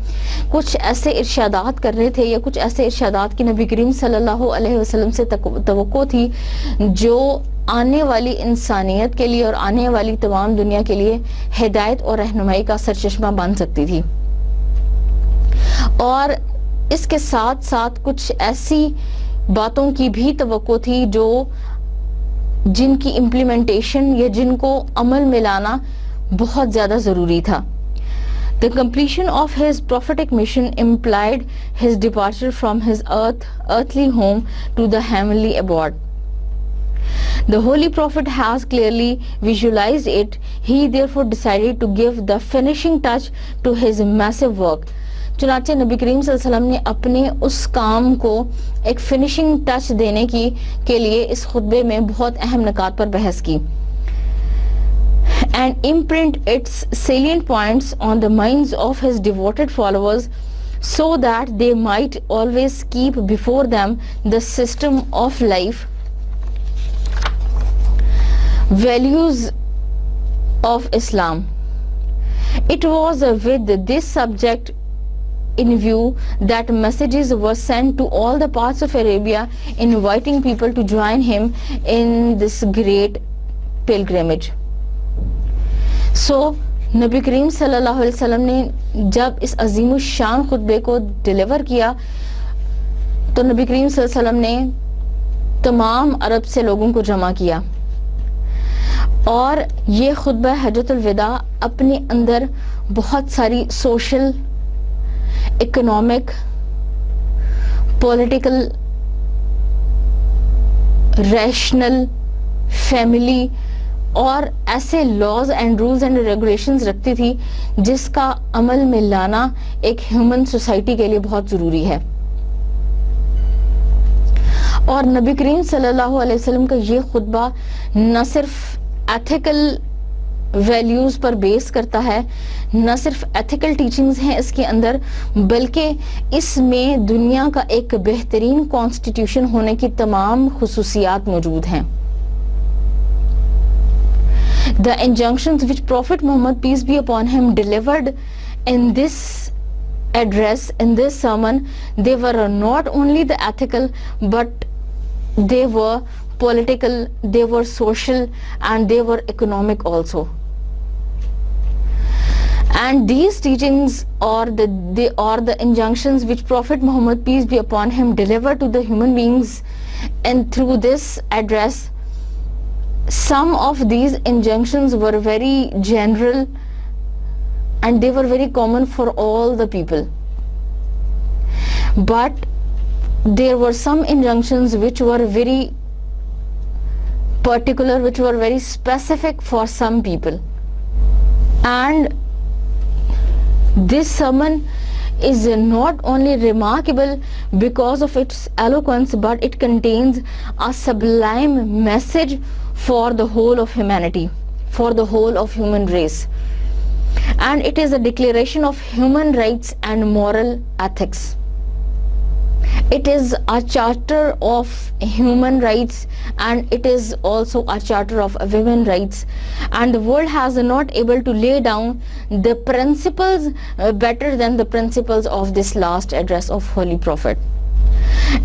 کچھ ایسے ارشادات کر رہے تھے یا کچھ ایسے ارشادات کی نبی کریم صلی اللہ علیہ وسلم سے توقع تھی جو آنے والی انسانیت کے لیے اور آنے والی تمام دنیا کے لیے ہدایت اور رہنمائی کا سرچشمہ بن سکتی تھی. اور اس کے ساتھ ساتھ کچھ ایسی باتوں کی بھی توقع تھی جو جن کی امپلیمنٹیشن یا جن کو عمل میں لانا بہت زیادہ ضروری تھا. The completion of his prophetic mission implied his departure from his earthly home to the heavenly abode. The Holy Prophet has clearly visualized it. He therefore decided to give the finishing touch to his massive work. چنانچہ نبی کریم صلی اللہ علیہ وسلم نے اپنے اس کام کو ایک finishing touch دینے کے لیے اس خطبے میں بہت اہم نکات پر بحث کی. And imprint its salient points on the minds of his devoted followers so that they might always keep before them the system of life, values of Islam. It was with this subject in view that messages were sent to all the parts of Arabia inviting people to join him in this great pilgrimage. So نبی کریم صلی اللہ علیہ وسلم نے جب اس عظیم الشان خطبے کو deliver کیا تو نبی کریم صلی اللہ علیہ وسلم نے تمام عرب سے لوگوں کو جمع کیا اور یہ خطبہ حجۃ الوداع اپنے اندر بہت ساری social, economic, political, rational, family اور ایسے laws and rules and regulations رکھتی تھی جس کا عمل میں لانا ایک ہیومن سوسائٹی کے لیے بہت ضروری ہے. اور نبی کریم صلی اللہ علیہ وسلم کا یہ خطبہ نہ صرف ایتھیکل ویلیوز پر بیس کرتا ہے، نہ صرف ایتھیکل ٹیچنگز ہیں اس کے اندر، بلکہ اس میں دنیا کا ایک بہترین کانسٹیٹیوشن ہونے کی تمام خصوصیات موجود ہیں. The injunctions which Prophet Muhammad, peace be upon him, delivered in this address, in this sermon, they were not only the ethical, but they were political, they were social, and they were economic also. And these teachings or the injunctions which Prophet Muhammad, peace be upon him, delivered to the human beings, and through this address, some of these injunctions were very general and they were very common for all the people. But there were some injunctions which were very particular, which were very specific for some people. And this sermon is not only remarkable because of its eloquence, but it contains a sublime message for the whole of humanity, for the whole of human race. And it is a declaration of human rights and moral ethics. It is a charter of human rights and it is also a charter of women's rights. And the world has not able to lay down the principles better than the principles of this last address of Holy Prophet.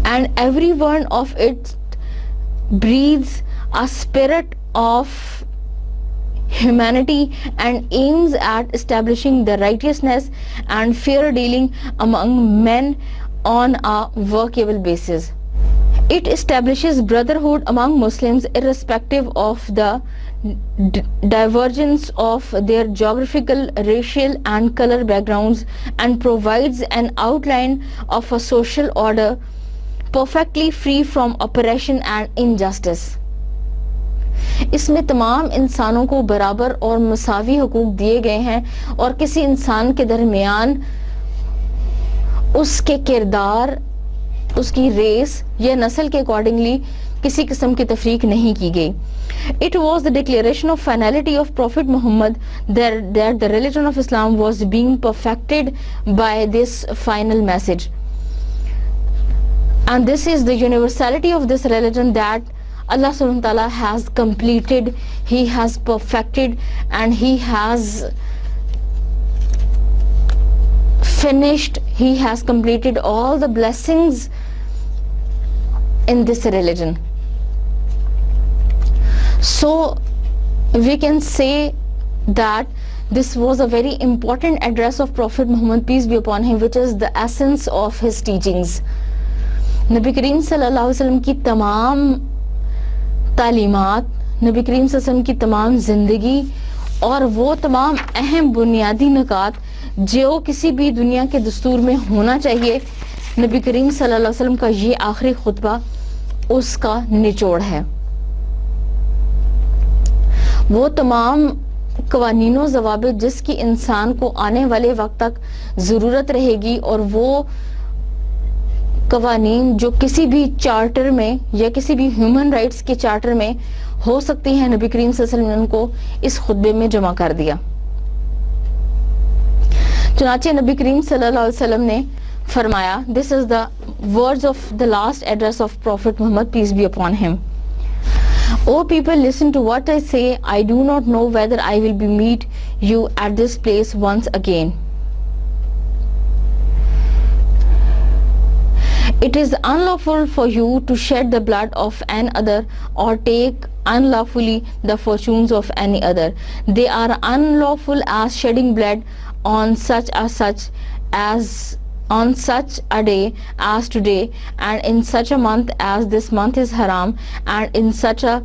And every one of it breathes a spirit of humanity and aims at establishing the righteousness and fair dealing among men on a workable basis. It establishes brotherhood among Muslims irrespective of the divergence of their geographical, racial and color backgrounds, and provides an outline of a social order perfectly free from oppression and injustice. اس میں تمام انسانوں کو برابر اور مساوی حقوق دیے گئے ہیں اور کسی انسان کے درمیان اس کے کردار، اس کی ریس یا نسل کے اکارڈنگلی کسی قسم کی تفریق نہیں کی گئی. It was the declaration of finality of Prophet Muhammad that the religion of Islam was being perfected by this final message. And this is the universality of this religion that Allah subhanahu wa ta'ala has completed, He has perfected, and He has finished, He has completed all the blessings in this religion. So we can say that this was a very important address of Prophet Muhammad, peace be upon him, which is the essence of his teachings. نبی کریم صلی اللہ علیہ وسلم کی تمام تعلیمات, نبی کریم صلی اللہ علیہ وسلم کی تمام زندگی اور وہ تمام اہم بنیادی نکات جو کسی بھی دنیا کے دستور میں ہونا چاہیے, نبی کریم صلی اللہ علیہ وسلم کا یہ آخری خطبہ اس کا نچوڑ ہے. وہ تمام قوانین و ضوابط جس کی انسان کو آنے والے وقت تک ضرورت رہے گی, اور وہ قوانین جو کسی بھی چارٹر میں یا کسی بھی ہیومن رائٹس کے چارٹر میں ہو سکتی ہیں, نبی کریم صلی اللہ علیہ وسلم نے ان کو اس خطبے میں جمع کر دیا. چنانچہ نبی کریم صلی اللہ علیہ وسلم نے فرمایا, this is the words of the last address of Prophet Muhammad, peace be upon him. O people, listen to what I say. I do not know whether I will be meet you at this place once again. It is unlawful for you to shed the blood of an other or take unlawfully the fortunes of any other. They are unlawful as shedding blood on such a day as today, and in such a month as this month is haram, and in such a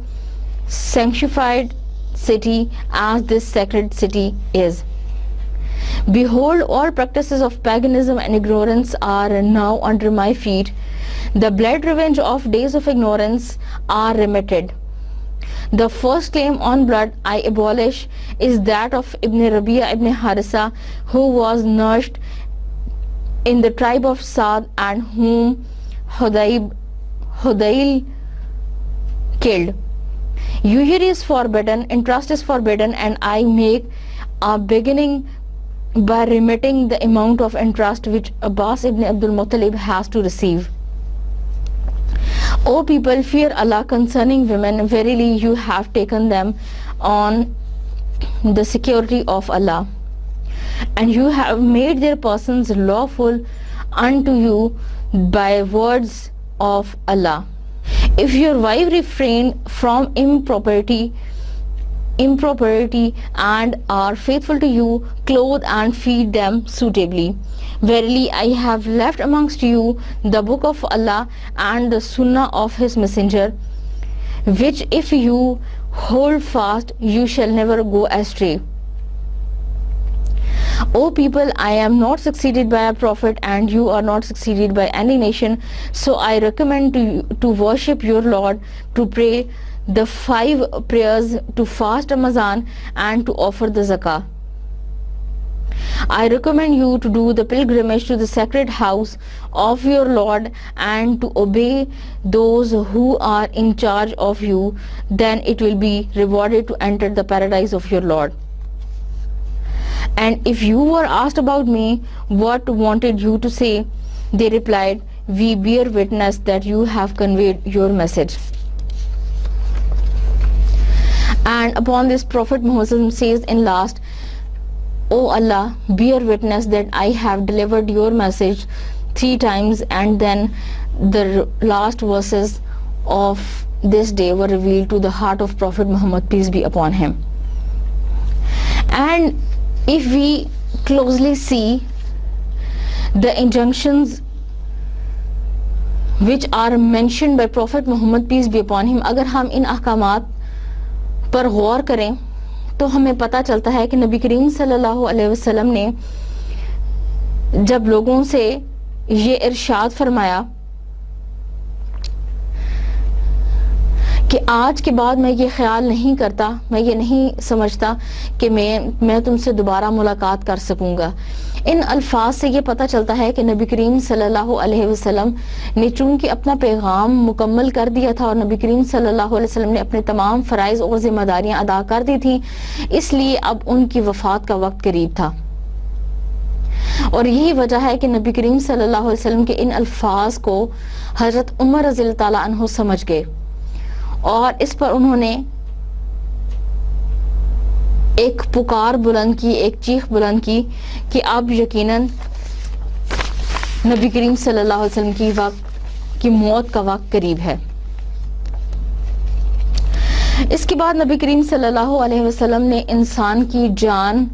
sanctified city as this sacred city is. Behold, all practices of paganism and ignorance are now under my feet. The blood revenge of days of ignorance are remitted. The first claim on blood I abolish is that of Ibn Rabi'a ibn Harisa, who was nourished in the tribe of Saad and whom Hudayl killed. Usury is forbidden, interest is forbidden, and I make a beginning by remitting the amount of interest which Abbas ibn Abdul Muttalib has to receive. O people, fear Allah concerning women. Verily you have taken them on the security of Allah, and you have made their persons lawful unto you by words of Allah. If your wife refrain from impropriety and are faithful to you, clothe and feed them suitably. Verily I have left amongst you the book of Allah and the sunnah of his messenger, which if you hold fast you shall never go astray. O people, I am not succeeded by a prophet, and you are not succeeded by any nation, so I recommend to worship your Lord, to pray the 5 prayers, to fast Ramadan, and to offer the zakah. I recommend you to do the pilgrimage to the sacred house of your Lord and to obey those who are in charge of you. Then it will be rewarded to enter the paradise of your Lord. And if you were asked about me, what wanted you to say? They replied, we bear witness that you have conveyed your message. And upon this, Prophet Muhammad says in last, O Allah, bear witness that I have delivered your message 3 times. And then the last verses of this day were revealed to the heart of Prophet Muhammad, peace be upon him. And if we closely see the injunctions which are mentioned by Prophet Muhammad, peace be upon him, اگر ہم ان احکامات پر غور کریں تو ہمیں پتہ چلتا ہے کہ نبی کریم صلی اللہ علیہ وسلم نے جب لوگوں سے یہ ارشاد فرمایا کہ آج کے بعد میں یہ خیال نہیں کرتا، میں یہ نہیں سمجھتا کہ میں تم سے دوبارہ ملاقات کر سکوں گا۔ ان الفاظ سے یہ پتہ چلتا ہے کہ نبی کریم صلی اللہ علیہ وسلم نے چونکہ اپنا پیغام مکمل کر دیا تھا اور نبی کریم صلی اللہ علیہ وسلم نے اپنے تمام فرائض اور ذمہ داریاں ادا کر دی تھیں، اس لیے اب ان کی وفات کا وقت قریب تھا۔ اور یہی وجہ ہے کہ نبی کریم صلی اللہ علیہ وسلم کے ان الفاظ کو حضرت عمر رضی اللہ تعالیٰ عنہ سمجھ گئے اور اس پر انہوں نے ایک پکار بلند کی، ایک چیخ بلند کی کہ اب یقیناً نبی کریم صلی اللہ علیہ وسلم کی موت کا وقت قریب ہے۔ اس کے بعد نبی کریم صلی اللہ علیہ وسلم نے انسان کی جان،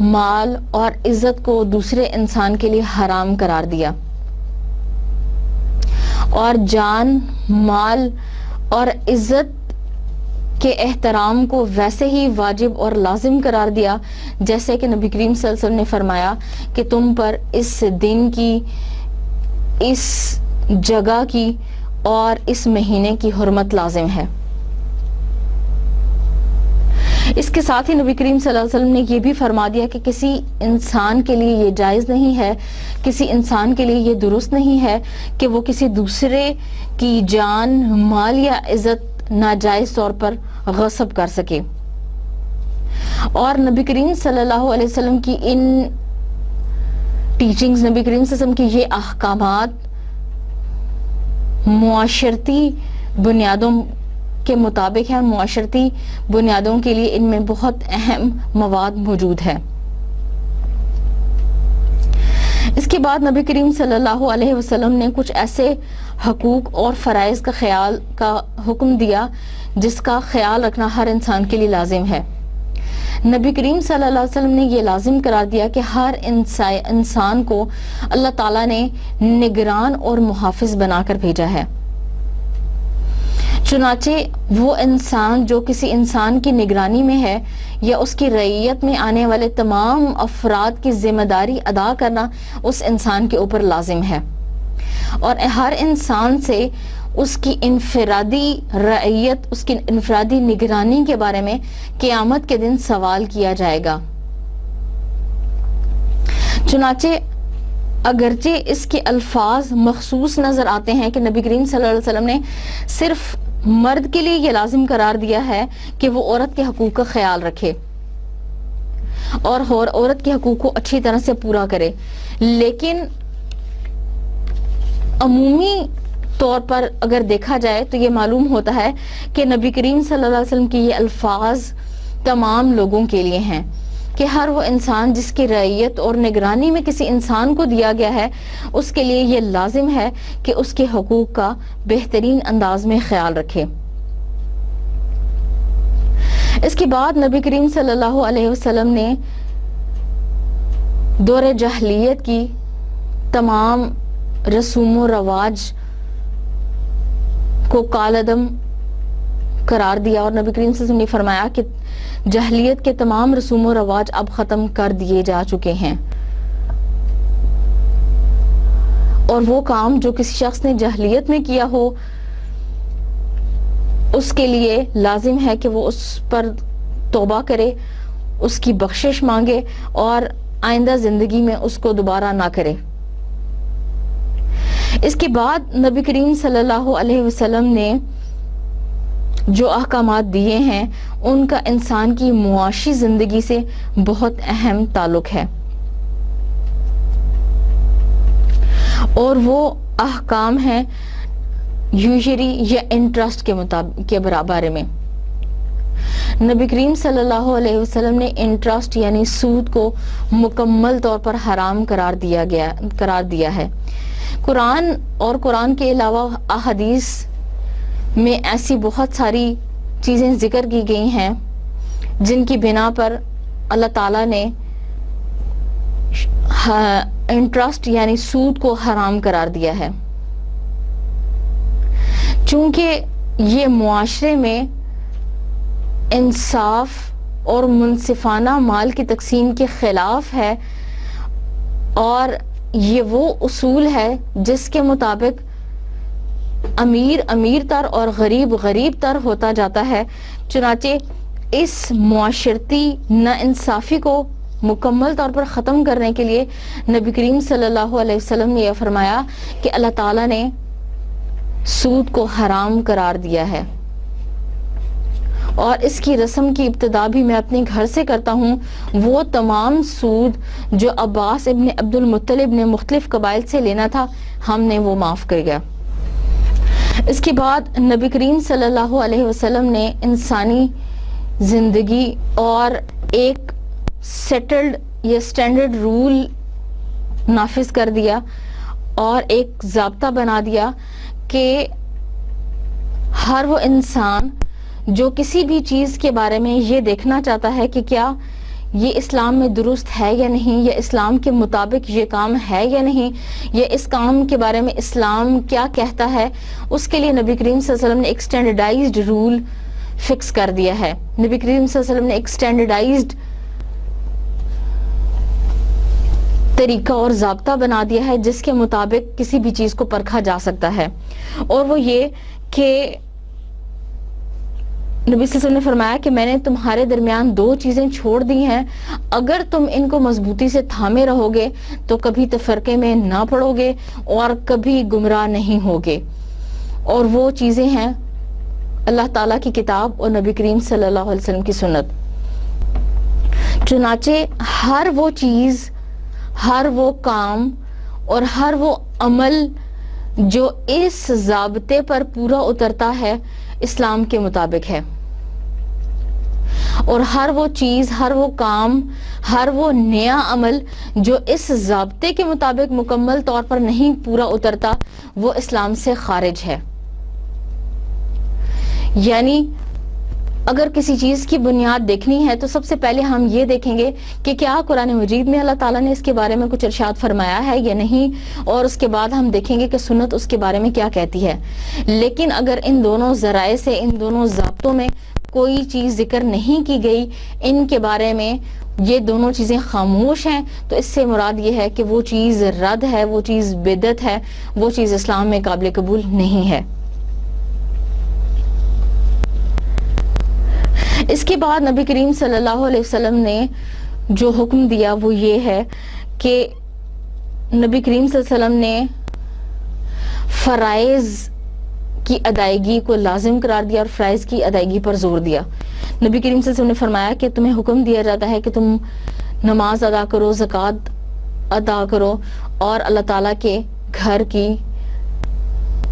مال اور عزت کو دوسرے انسان کے لیے حرام قرار دیا، اور جان، مال اور عزت کے احترام کو ویسے ہی واجب اور لازم قرار دیا جیسے کہ نبی کریم صلی اللہ علیہ وسلم نے فرمایا کہ تم پر اس دن کی، اس جگہ کی اور اس مہینے کی حرمت لازم ہے۔ اس کے ساتھ ہی نبی کریم صلی اللہ علیہ وسلم نے یہ بھی فرما دیا کہ کسی انسان کے لیے یہ جائز نہیں ہے، کسی انسان کے لیے یہ درست نہیں ہے کہ وہ کسی دوسرے کی جان، مال یا عزت ناجائز طور پر غصب کر سکے۔ اور نبی کریم صلی اللہ علیہ وسلم کی ان ٹیچنگز، نبی کریم صلی اللہ علیہ وسلم کی یہ احکامات معاشرتی بنیادوں کے مطابق ہیں، معاشرتی بنیادوں کے لیے ان میں بہت اہم مواد موجود ہے۔ اس کے بعد نبی کریم صلی اللہ علیہ وسلم نے کچھ ایسے حقوق اور فرائض کا حکم دیا جس کا خیال رکھنا ہر انسان کے لیے لازم ہے۔ نبی کریم صلی اللہ علیہ وسلم نے یہ لازم قرار دیا کہ ہر انسان کو اللہ تعالیٰ نے نگران اور محافظ بنا کر بھیجا ہے۔ چنانچہ وہ انسان جو کسی انسان کی نگرانی میں ہے یا اس کی رعیت میں آنے والے تمام افراد کی ذمہ داری ادا کرنا اس انسان کے اوپر لازم ہے، اور ہر انسان سے اس کی انفرادی رعیت، اس کی انفرادی نگرانی کے بارے میں قیامت کے دن سوال کیا جائے گا۔ چنانچہ اگرچہ اس کے الفاظ مخصوص نظر آتے ہیں کہ نبی کریم صلی اللہ علیہ وسلم نے صرف مرد کے لیے یہ لازم قرار دیا ہے کہ وہ عورت کے حقوق کا خیال رکھے اور عورت کے حقوق کو اچھی طرح سے پورا کرے، لیکن عمومی طور پر اگر دیکھا جائے تو یہ معلوم ہوتا ہے کہ نبی کریم صلی اللہ علیہ وسلم کے یہ الفاظ تمام لوگوں کے لیے ہیں کہ ہر وہ انسان جس کی رعیت اور نگرانی میں کسی انسان کو دیا گیا ہے، اس کے لیے یہ لازم ہے کہ اس کے حقوق کا بہترین انداز میں خیال رکھے۔ اس کے بعد نبی کریم صلی اللہ علیہ وسلم نے دور جاہلیت کی تمام رسوم و رواج کو کالعدم قرار دیا، اور نبی کریم صلی اللہ علیہ وسلم نے فرمایا کہ جاہلیت کے تمام رسوم و رواج اب ختم کر دیے جا چکے ہیں، اور وہ کام جو کسی شخص نے جاہلیت میں کیا ہو اس کے لیے لازم ہے کہ وہ اس پر توبہ کرے، اس کی بخشش مانگے اور آئندہ زندگی میں اس کو دوبارہ نہ کرے۔ اس کے بعد نبی کریم صلی اللہ علیہ وسلم نے جو احکامات دیے ہیں ان کا انسان کی معاشی زندگی سے بہت اہم تعلق ہے، اور وہ احکام ہیں یوزری یا انٹرسٹ کے بارے میں۔ نبی کریم صلی اللہ علیہ وسلم نے انٹرسٹ یعنی سود کو مکمل طور پر حرام قرار دیا ہے۔ قرآن اور قرآن کے علاوہ احادیث میں ایسی بہت ساری چیزیں ذکر کی گئی ہیں جن کی بنا پر اللہ تعالیٰ نے انٹرسٹ یعنی سود کو حرام قرار دیا ہے، چونکہ یہ معاشرے میں انصاف اور منصفانہ مال کی تقسیم کے خلاف ہے، اور یہ وہ اصول ہے جس کے مطابق امیر امیر تر اور غریب غریب تر ہوتا جاتا ہے. چنانچہ اس معاشرتی ناانصافی کو مکمل طور پر ختم کرنے کے لیے نبی کریم صلی اللہ علیہ وسلم نے یہ فرمایا کہ اللہ تعالیٰ نے سود کو حرام قرار دیا ہے، اور اس کی رسم کی ابتدا بھی میں اپنے گھر سے کرتا ہوں. وہ تمام سود جو عباس ابن عبد المطلب نے مختلف قبائل سے لینا تھا، ہم نے وہ معاف کر گیا. اس کے بعد نبی کریم صلی اللہ علیہ وسلم نے انسانی زندگی اور ایک سیٹلڈ یا سٹینڈرڈ رول نافذ کر دیا اور ایک ضابطہ بنا دیا کہ ہر وہ انسان جو کسی بھی چیز کے بارے میں یہ دیکھنا چاہتا ہے کہ کیا یہ اسلام میں درست ہے یا نہیں، یا اسلام کے مطابق یہ کام ہے یا نہیں، یا اس کام کے بارے میں اسلام کیا کہتا ہے، اس کے لیے نبی کریم صلی اللہ علیہ وسلم نے ایک سٹینڈرڈائزڈ رول فکس کر دیا ہے. نبی کریم صلی اللہ علیہ وسلم نے ایک سٹینڈرڈائزڈ طریقہ اور ضابطہ بنا دیا ہے جس کے مطابق کسی بھی چیز کو پرکھا جا سکتا ہے. اور وہ یہ کہ نبی صلی اللہ علیہ وسلم نے فرمایا کہ میں نے تمہارے درمیان دو چیزیں چھوڑ دی ہیں، اگر تم ان کو مضبوطی سے تھامے رہو گے تو کبھی تفرقے میں نہ پڑو گے اور کبھی گمراہ نہیں ہوگے. اور وہ چیزیں ہیں اللہ تعالیٰ کی کتاب اور نبی کریم صلی اللہ علیہ وسلم کی سنت. چنانچہ ہر وہ چیز، ہر وہ کام اور ہر وہ عمل جو اس ضابطے پر پورا اترتا ہے اسلام کے مطابق ہے، اور ہر وہ چیز، ہر وہ کام، ہر وہ نیا عمل جو اس ضابطے کے مطابق مکمل طور پر نہیں پورا اترتا وہ اسلام سے خارج ہے. یعنی اگر کسی چیز کی بنیاد دیکھنی ہے تو سب سے پہلے ہم یہ دیکھیں گے کہ کیا قرآن مجید میں اللہ تعالیٰ نے اس کے بارے میں کچھ ارشاد فرمایا ہے یا نہیں، اور اس کے بعد ہم دیکھیں گے کہ سنت اس کے بارے میں کیا کہتی ہے. لیکن اگر ان دونوں ذرائع سے، ان دونوں ضابطوں میں کوئی چیز ذکر نہیں کی گئی، ان کے بارے میں یہ دونوں چیزیں خاموش ہیں، تو اس سے مراد یہ ہے کہ وہ چیز رد ہے، وہ چیز بدعت ہے، وہ چیز اسلام میں قابل قبول نہیں ہے. اس کے بعد نبی کریم صلی اللہ علیہ وسلم نے جو حکم دیا وہ یہ ہے کہ نبی کریم صلی اللہ علیہ وسلم نے فرائض کی ادائیگی کو لازم قرار دیا اور فرائض کی ادائیگی پر زور دیا. نبی کریم صلی اللہ علیہ وسلم نے فرمایا کہ تمہیں حکم دیا جاتا ہے کہ تم نماز ادا کرو، زکوٰۃ ادا کرو اور اللہ تعالیٰ کے گھر کی،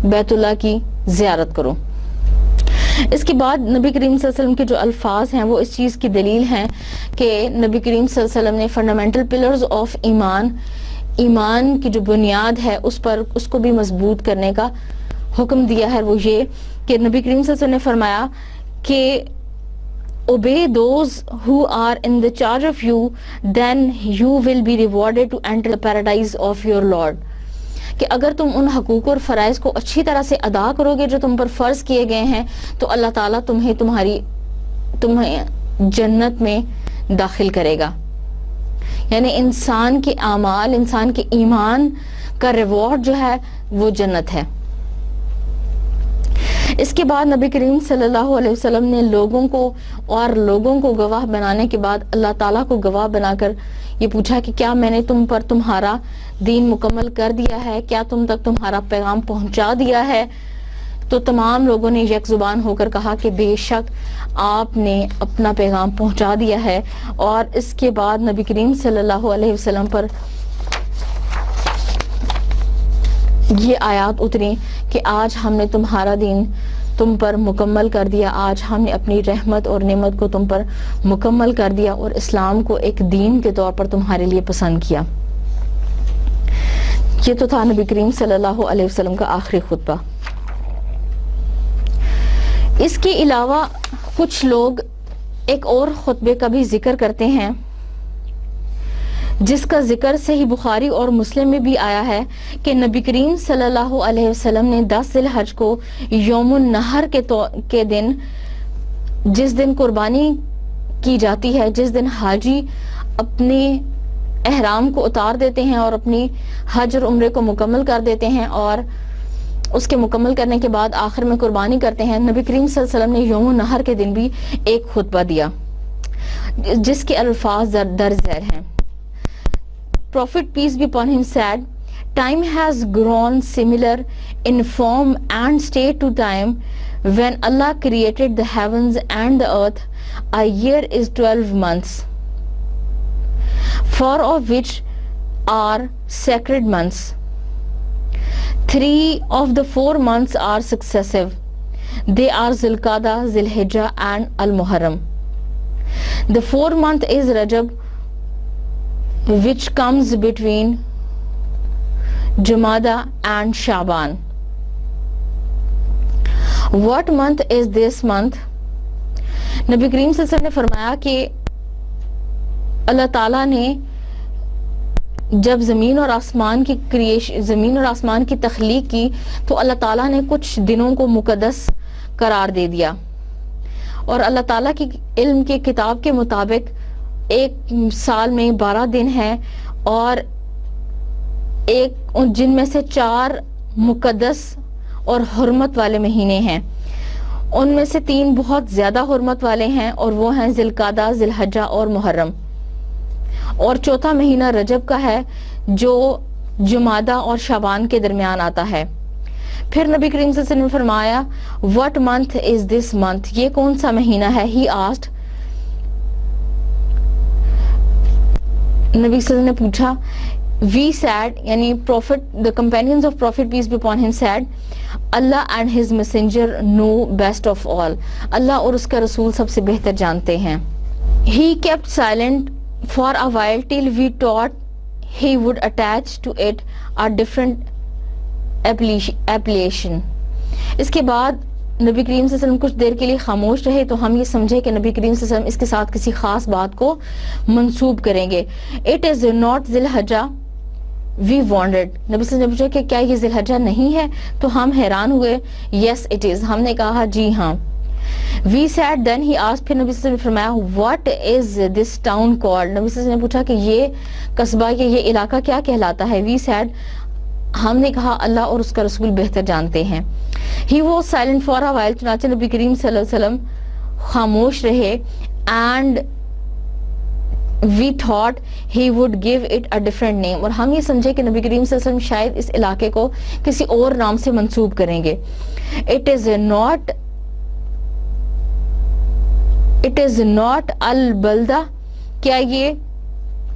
بیت اللہ کی زیارت کرو. اس کے بعد نبی کریم صلی اللہ علیہ وسلم کے جو الفاظ ہیں وہ اس چیز کی دلیل ہیں کہ نبی کریم صلی اللہ علیہ وسلم نے فنڈامنٹل پلرز آف ایمان، ایمان کی جو بنیاد ہے اس کو بھی مضبوط کرنے کا حکم دیا ہے. وہ یہ کہ نبی کریم صلی اللہ علیہ وسلم نے فرمایا کہ obey those who are in the charge of you, then you will be rewarded to enter the paradise of your Lord. کہ اگر تم ان حقوق اور فرائض کو اچھی طرح سے ادا کرو گے جو تم پر فرض کیے گئے ہیں تو اللہ تعالیٰ تمہیں جنت میں داخل کرے گا. یعنی انسان کے اعمال، انسان کے ایمان کا ریوارڈ جو ہے وہ جنت ہے. اس کے بعد نبی کریم صلی اللہ علیہ وسلم نے لوگوں کو گواہ بنانے کے بعد اللہ تعالیٰ کو گواہ بنا کر یہ پوچھا کہ کیا میں نے تم پر تمہارا دین مکمل کر دیا ہے، کیا تم تک تمہارا پیغام پہنچا دیا ہے؟ تو تمام لوگوں نے یک زبان ہو کر کہا کہ بے شک آپ نے اپنا پیغام پہنچا دیا ہے. اور اس کے بعد نبی کریم صلی اللہ علیہ وسلم پر یہ آیات اتری کہ آج ہم نے تمہارا دین تم پر مکمل کر دیا، آج ہم نے اپنی رحمت اور نعمت کو تم پر مکمل کر دیا اور اسلام کو ایک دین کے طور پر تمہارے لیے پسند کیا. یہ تو تھا نبی کریم صلی اللہ علیہ وسلم کا آخری خطبہ. اس کے علاوہ کچھ لوگ ایک اور خطبے کا بھی ذکر کرتے ہیں جس کا ذکر صحیح بخاری اور مسلم میں بھی آیا ہے کہ نبی کریم صلی اللہ علیہ وسلم نے 10 ذی الحج کو یوم النحر کے دن، جس دن قربانی کی جاتی ہے، جس دن حاجی اپنے احرام کو اتار دیتے ہیں اور اپنی حج اور عمرے کو مکمل کر دیتے ہیں اور اس کے مکمل کرنے کے بعد آخر میں قربانی کرتے ہیں. نبی کریم صلی اللہ علیہ وسلم نے یوم النحر کے دن بھی ایک خطبہ دیا جس کے الفاظ در ذیل ہیں. Prophet peace be upon him said, time has grown similar in form and state to time when Allah created the heavens and the earth. A year is 12 months, 4 of which are sacred months. 3 of the 4 months are successive. They are Zulqa'dah, Zulhijjah and Al-Muharram. The 4th month is Rajab, which comes between Jumada and Shaban. What month is this month? نبی کریم صلی اللہ علیہ وسلم نے فرمایا کہ اللہ تعالیٰ نے جب زمین اور آسمان کی تخلیق کی تو اللہ تعالیٰ نے کچھ دنوں کو مقدس قرار دے دیا، اور اللہ تعالیٰ کی علم کے کتاب کے مطابق ایک سال میں 12 دن ہیں، اور جن میں سے 4 مقدس اور حرمت والے مہینے ہیں. ان میں سے 3 بہت زیادہ حرمت والے ہیں، اور وہ ہیں ذوالقعدہ، ذوالحجہ اور محرم. اور چوتھا مہینہ رجب کا ہے جو جمادہ اور شعبان کے درمیان آتا ہے. پھر نبی کریم صلی اللہ علیہ وسلم نے فرمایا what month is this month؟ یہ کون سا مہینہ ہے؟ He asked. نبی صلی اللہ علیہ وسلم نے پوچھا. We said, یعنی the companions of Prophet peace be upon him said, Allah and his messenger know best of all. اللہ اور اس کا رسول سب سے بہتر جانتے ہیں. He kept silent for a while till we thought he would attach to it a different appellation. اس کے بعد نبی کریم صلی اللہ علیہ وسلم کچھ دیر کے لیے خاموش رہے تو ہم یہ سمجھے کہ نبی کریم صلی اللہ علیہ وسلم اس کے ساتھ کسی خاص بات کو منسوب کریں گے. It is not Dhul Hijjah. We wondered. نبی صلی اللہ علیہ وسلم نے پوچھا کہ کیا یہ ذوالحجہ نہیں ہے؟ تو ہم حیران ہوئے. Yes it is. ہم نے کہا جی ہاں. We said then he asked. پھر نبی صلی اللہ علیہ وسلم نے فرمایا what is this town called؟ نبی صلی اللہ علیہ وسلم نے پوچھا کہ یہ قصبہ یا یہ علاقہ کیا کہلاتا ہے؟ We said. ہم نے کہا اللہ اور اس کا رسول بہتر جانتے ہیں. He was silent for a while. چنانچہ نبی کریم صلی اللہ علیہ وسلم خاموش رہے. And we thought he would give it a different name. اور ہم یہ سمجھے کہ نبی کریم صلی اللہ علیہ وسلم شاید اس علاقے کو کسی اور نام سے منسوب کریں گے. It is not al-balda. کیا یہ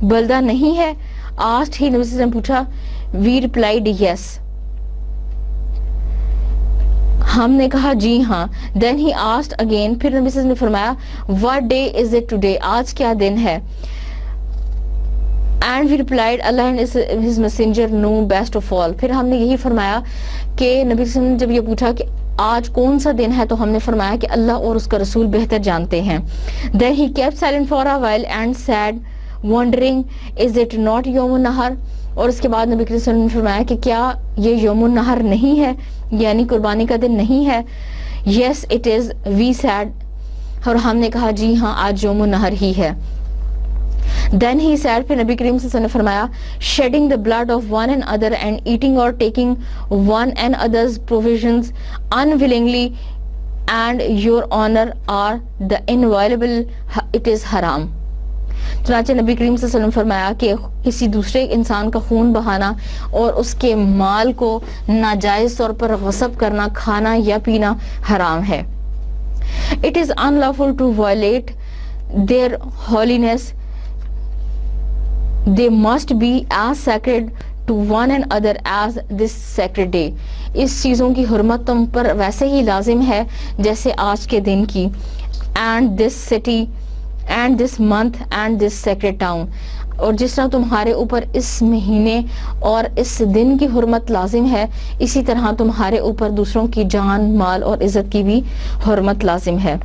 بلدہ نہیں ہے؟ Asked he. نبی صلی اللہ علیہ وسلم پوچھا. We replied yes. ہم نے کہا جی ہاں. Then he asked again. پھر نبی صلی اللہ علیہ وسلم نے فرمایا what day is it today؟ آج کیا دن ہے؟ And we replied Allah and his messenger know best of all. پھر ہم نے یہی فرمایا کہ نبی صلی اللہ علیہ وسلم نے جب یہ پوچھا کہ آج کون سا دن ہے تو ہم نے فرمایا کہ اللہ اور اس کا رسول بہتر جانتے ہیں. Then he kept silent for a while and said wondering is it not یوم النحر؟ اور اس کے بعد نبی کریم صلی اللہ علیہ وسلم نے فرمایا کہ کیا یہ یوم النحر نہیں ہے، یعنی قربانی کا دن نہیں ہے؟ Yes it is. We said. اور ہم نے کہا جی ہاں آج یوم النحر ہی ہے. Then he said. پھر نبی کریم صلی اللہ علیہ وسلم نے فرمایا shedding the blood of one another and eating or taking one another's provisions unwillingly and your honor are the inviolable. It is haram. چنانچہ نبی کریم صلی اللہ علیہ وسلم فرمایا کہ کسی دوسرے انسان کا خون بہانا اور اس کے مال کو ناجائز طور پر غصب کرنا، کھانا یا پینا حرام ہے. It is unlawful to violate their holiness. They must be as sacred to one another as this sacred day. اس چیزوں کی حرمت تم پر ویسے ہی لازم ہے جیسے آج کے دن کی. And this city and this month and this sacred town. اور جس طرح تمہارے اوپر اس مہینے اور اس دن کی حرمت لازم ہے، اسی طرح تمہارے اوپر دوسروں کی جان، مال اور عزت کی بھی حرمت لازم ہے.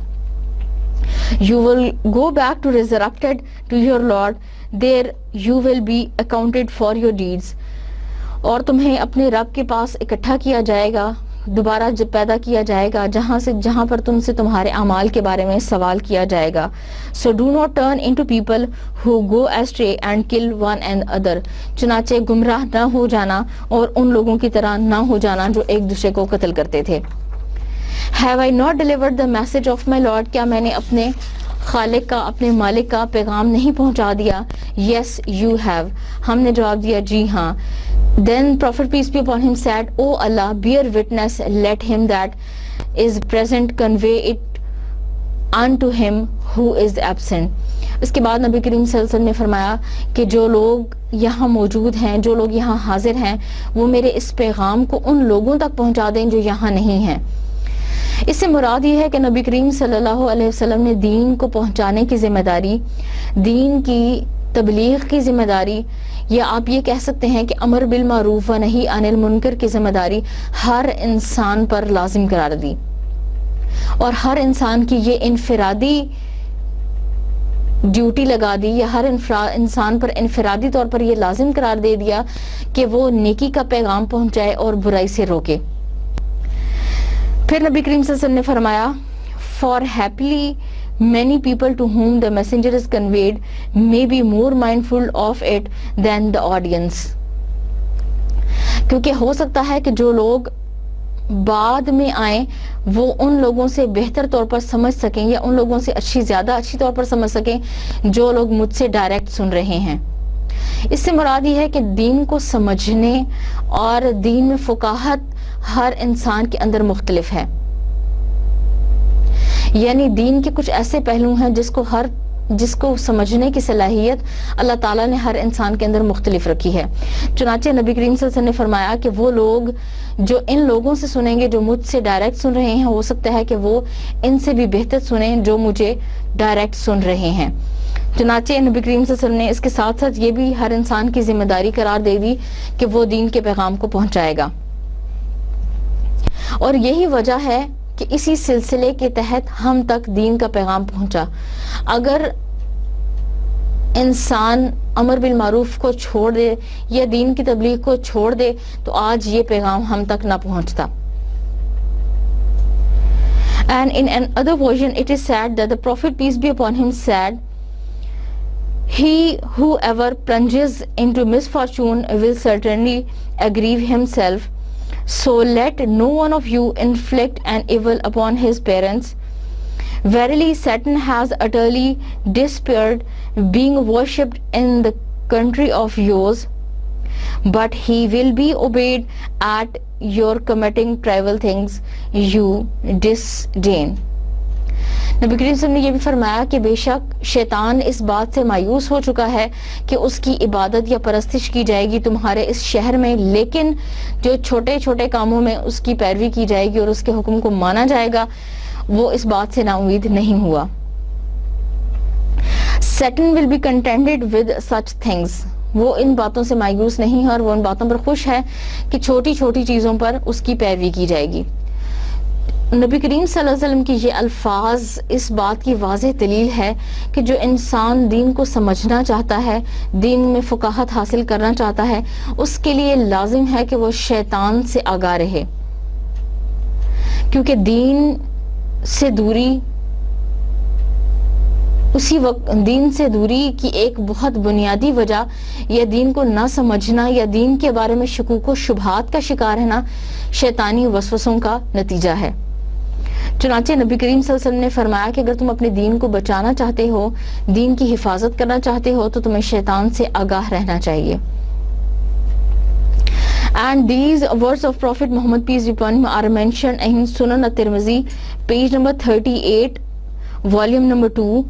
You will go back to resurrected to your Lord. There you will be accounted for your deeds. اور تمہیں اپنے رب کے پاس اکٹھا کیا جائے گا دوبارہ جب پیدا کیا جائے گا جہاں پر تم سے تمہارے اعمال کے بارے میں سوال کیا جائے گا. So do not turn into people who go astray and kill one another. چنانچہ گمراہ نہ ہو جانا اور ان لوگوں کی طرح نہ ہو جانا جو ایک دوسرے کو قتل کرتے تھے. Have I not delivered the message of my Lord? کیا میں نے اپنے خالق کا اپنے مالک کا پیغام نہیں پہنچا دیا؟ Yes you have. ہم نے جواب دیا جی ہاں. Then Prophet peace be upon him said, O Allah, bear witness, let him that is present convey it unto him who is absent. اس کے بعد نبی کریم صلی اللہ علیہ وسلم نے فرمایا کہ جو لوگ یہاں موجود ہیں، جو لوگ یہاں حاضر ہیں، وہ میرے اس پیغام کو ان لوگوں تک پہنچا دیں جو یہاں نہیں ہیں. اس سے مراد یہ ہے کہ نبی کریم صلی اللہ علیہ وسلم نے دین کو پہنچانے کی ذمہ داری، دین کی تبلیغ کی ذمہ داری، یا آپ یہ کہہ سکتے ہیں کہ امر بالمعروف و نہی عن المنکر کی ذمہ داری ہر انسان پر لازم قرار دی، اور ہر انسان کی یہ انفرادی ڈیوٹی لگا دی، یا ہر انسان پر انفرادی طور پر یہ لازم قرار دے دیا کہ وہ نیکی کا پیغام پہنچائے اور برائی سے روکے. پھر نبی کریم صلی اللہ علیہ وسلم نے فرمایا For happily many people to whom the messenger is conveyed may be more mindful of it than the audience. کیونکہ ہو سکتا ہے کہ جو لوگ بعد میں آئیں وہ ان لوگوں سے بہتر طور پر سمجھ سکیں، یا ان لوگوں سے زیادہ اچھی طور پر سمجھ سکیں جو لوگ مجھ سے ڈائریکٹ سن رہے ہیں. اس سے مراد یہ ہے کہ دین کو سمجھنے اور دین میں فقاہت ہر انسان کے اندر مختلف ہے. یعنی دین کے کچھ ایسے پہلو ہیں جس کو سمجھنے کی صلاحیت اللہ تعالیٰ نے ہر انسان کے اندر مختلف رکھی ہے. چنانچہ نبی کریم صلی اللہ علیہ وسلم نے فرمایا کہ وہ لوگ جو ان لوگوں سے سنیں گے جو مجھ سے ڈائریکٹ سن رہے ہیں، ہو سکتا ہے کہ وہ ان سے بھی بہتر سنیں جو مجھے ڈائریکٹ سن رہے ہیں. چنانچہ نبی کریم صلی اللہ علیہ وسلم نے اس کے ساتھ ساتھ یہ بھی ہر انسان کی ذمہ داری قرار دے دی کہ وہ دین کے پیغام کو پہنچائے گا. اور یہی وجہ ہے کہ اسی سلسلے کے تحت ہم تک دین کا پیغام پہنچا. اگر انسان امر بالمعروف کو چھوڑ دے یا دین کی تبلیغ کو چھوڑ دے تو آج یہ پیغام ہم تک نہ پہنچتا. And in another version it is said that the Prophet peace be upon him said, He whoever plunges into misfortune will certainly aggrieve himself. So let no one of you inflict an evil upon his parents. Verily Satan has utterly despaired being worshipped in the country of yours, but he will be obeyed at your committing trivial things you disdain. نبی کریم صلی اللہ علیہ وسلم نے یہ بھی فرمایا کہ بے شک شیطان اس بات سے مایوس ہو چکا ہے کہ اس کی عبادت یا پرستش کی جائے گی تمہارے اس شہر میں، لیکن جو چھوٹے چھوٹے کاموں میں اس کی پیروی کی جائے گی اور اس کے حکم کو مانا جائے گا، وہ اس بات سے نا امید نہیں ہوا. Satan will be contented with such things. وہ ان باتوں سے مایوس نہیں ہے اور وہ ان باتوں پر خوش ہے کہ چھوٹی چھوٹی چیزوں پر اس کی پیروی کی جائے گی. نبی کریم صلی اللہ علیہ وسلم کی یہ الفاظ اس بات کی واضح دلیل ہے کہ جو انسان دین کو سمجھنا چاہتا ہے، دین میں فقاہت حاصل کرنا چاہتا ہے، اس کے لیے لازم ہے کہ وہ شیطان سے آگاہ رہے، کیونکہ دین سے دوری کی ایک بہت بنیادی وجہ یا دین کو نہ سمجھنا یا دین کے بارے میں شکوک و شبہات کا شکار رہنا شیطانی وسوسوں کا نتیجہ ہے. چنانچہ نبی کریم صلی اللہ علیہ وسلم نے فرمایا کہ اگر تم اپنے دین کو بچانا چاہتے ہو، دین کی حفاظت کرنا چاہتے ہو، تو تمہیں شیطان سے آگاہ رہنا چاہیے. And these words of Prophet Muhammad peace be upon him are mentioned in Sunan at-Tirmidhi, page number 38, volume number 2,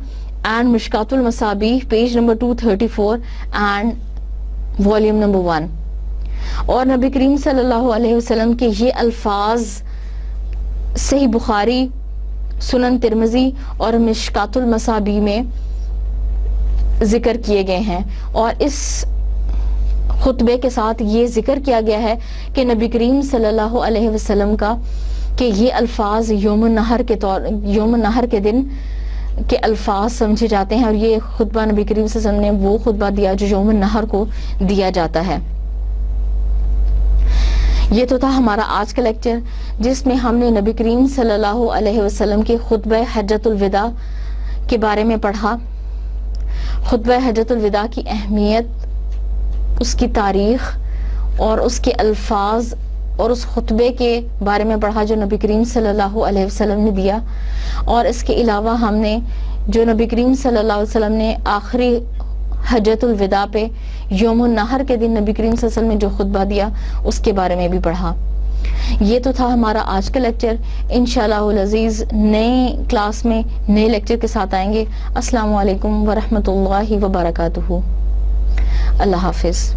and Mishkatul Masabih, page number 234 and volume number 1. اور نبی کریم صلی اللہ علیہ وسلم کے یہ الفاظ صحیح بخاری، سنن ترمذی اور مشکات المصابیح میں ذکر کیے گئے ہیں، اور اس خطبے کے ساتھ یہ ذکر کیا گیا ہے کہ نبی کریم صلی اللہ علیہ وسلم کا کہ یہ الفاظ یوم النحر کے دن کے الفاظ سمجھے جاتے ہیں، اور یہ خطبہ نبی کریم صلی اللہ علیہ وسلم نے وہ خطبہ دیا جو یوم النحر کو دیا جاتا ہے. یہ تو تھا ہمارا آج کا لیکچر، جس میں ہم نے نبی کریم صلی اللہ علیہ وسلم کے خطبہ حجۃ الوداع کے بارے میں پڑھا، خطبہ حجۃ الوداع کی اہمیت، اس کی تاریخ اور اس کے الفاظ اور اس خطبے کے بارے میں پڑھا جو نبی کریم صلی اللہ علیہ وسلم نے دیا. اور اس کے علاوہ ہم نے جو نبی کریم صلی اللہ علیہ وسلم نے آخری حجۃ الوداع پہ یوم النحر کے دن نبی کریم صلی اللہ علیہ وسلم نے جو خطبہ دیا اس کے بارے میں بھی پڑھا. یہ تو تھا ہمارا آج کا لیکچر. انشاءاللہ العزیز نئے کلاس میں نئے لیکچر کے ساتھ آئیں گے. السلام علیکم ورحمۃ اللہ وبرکاتہ. اللہ حافظ.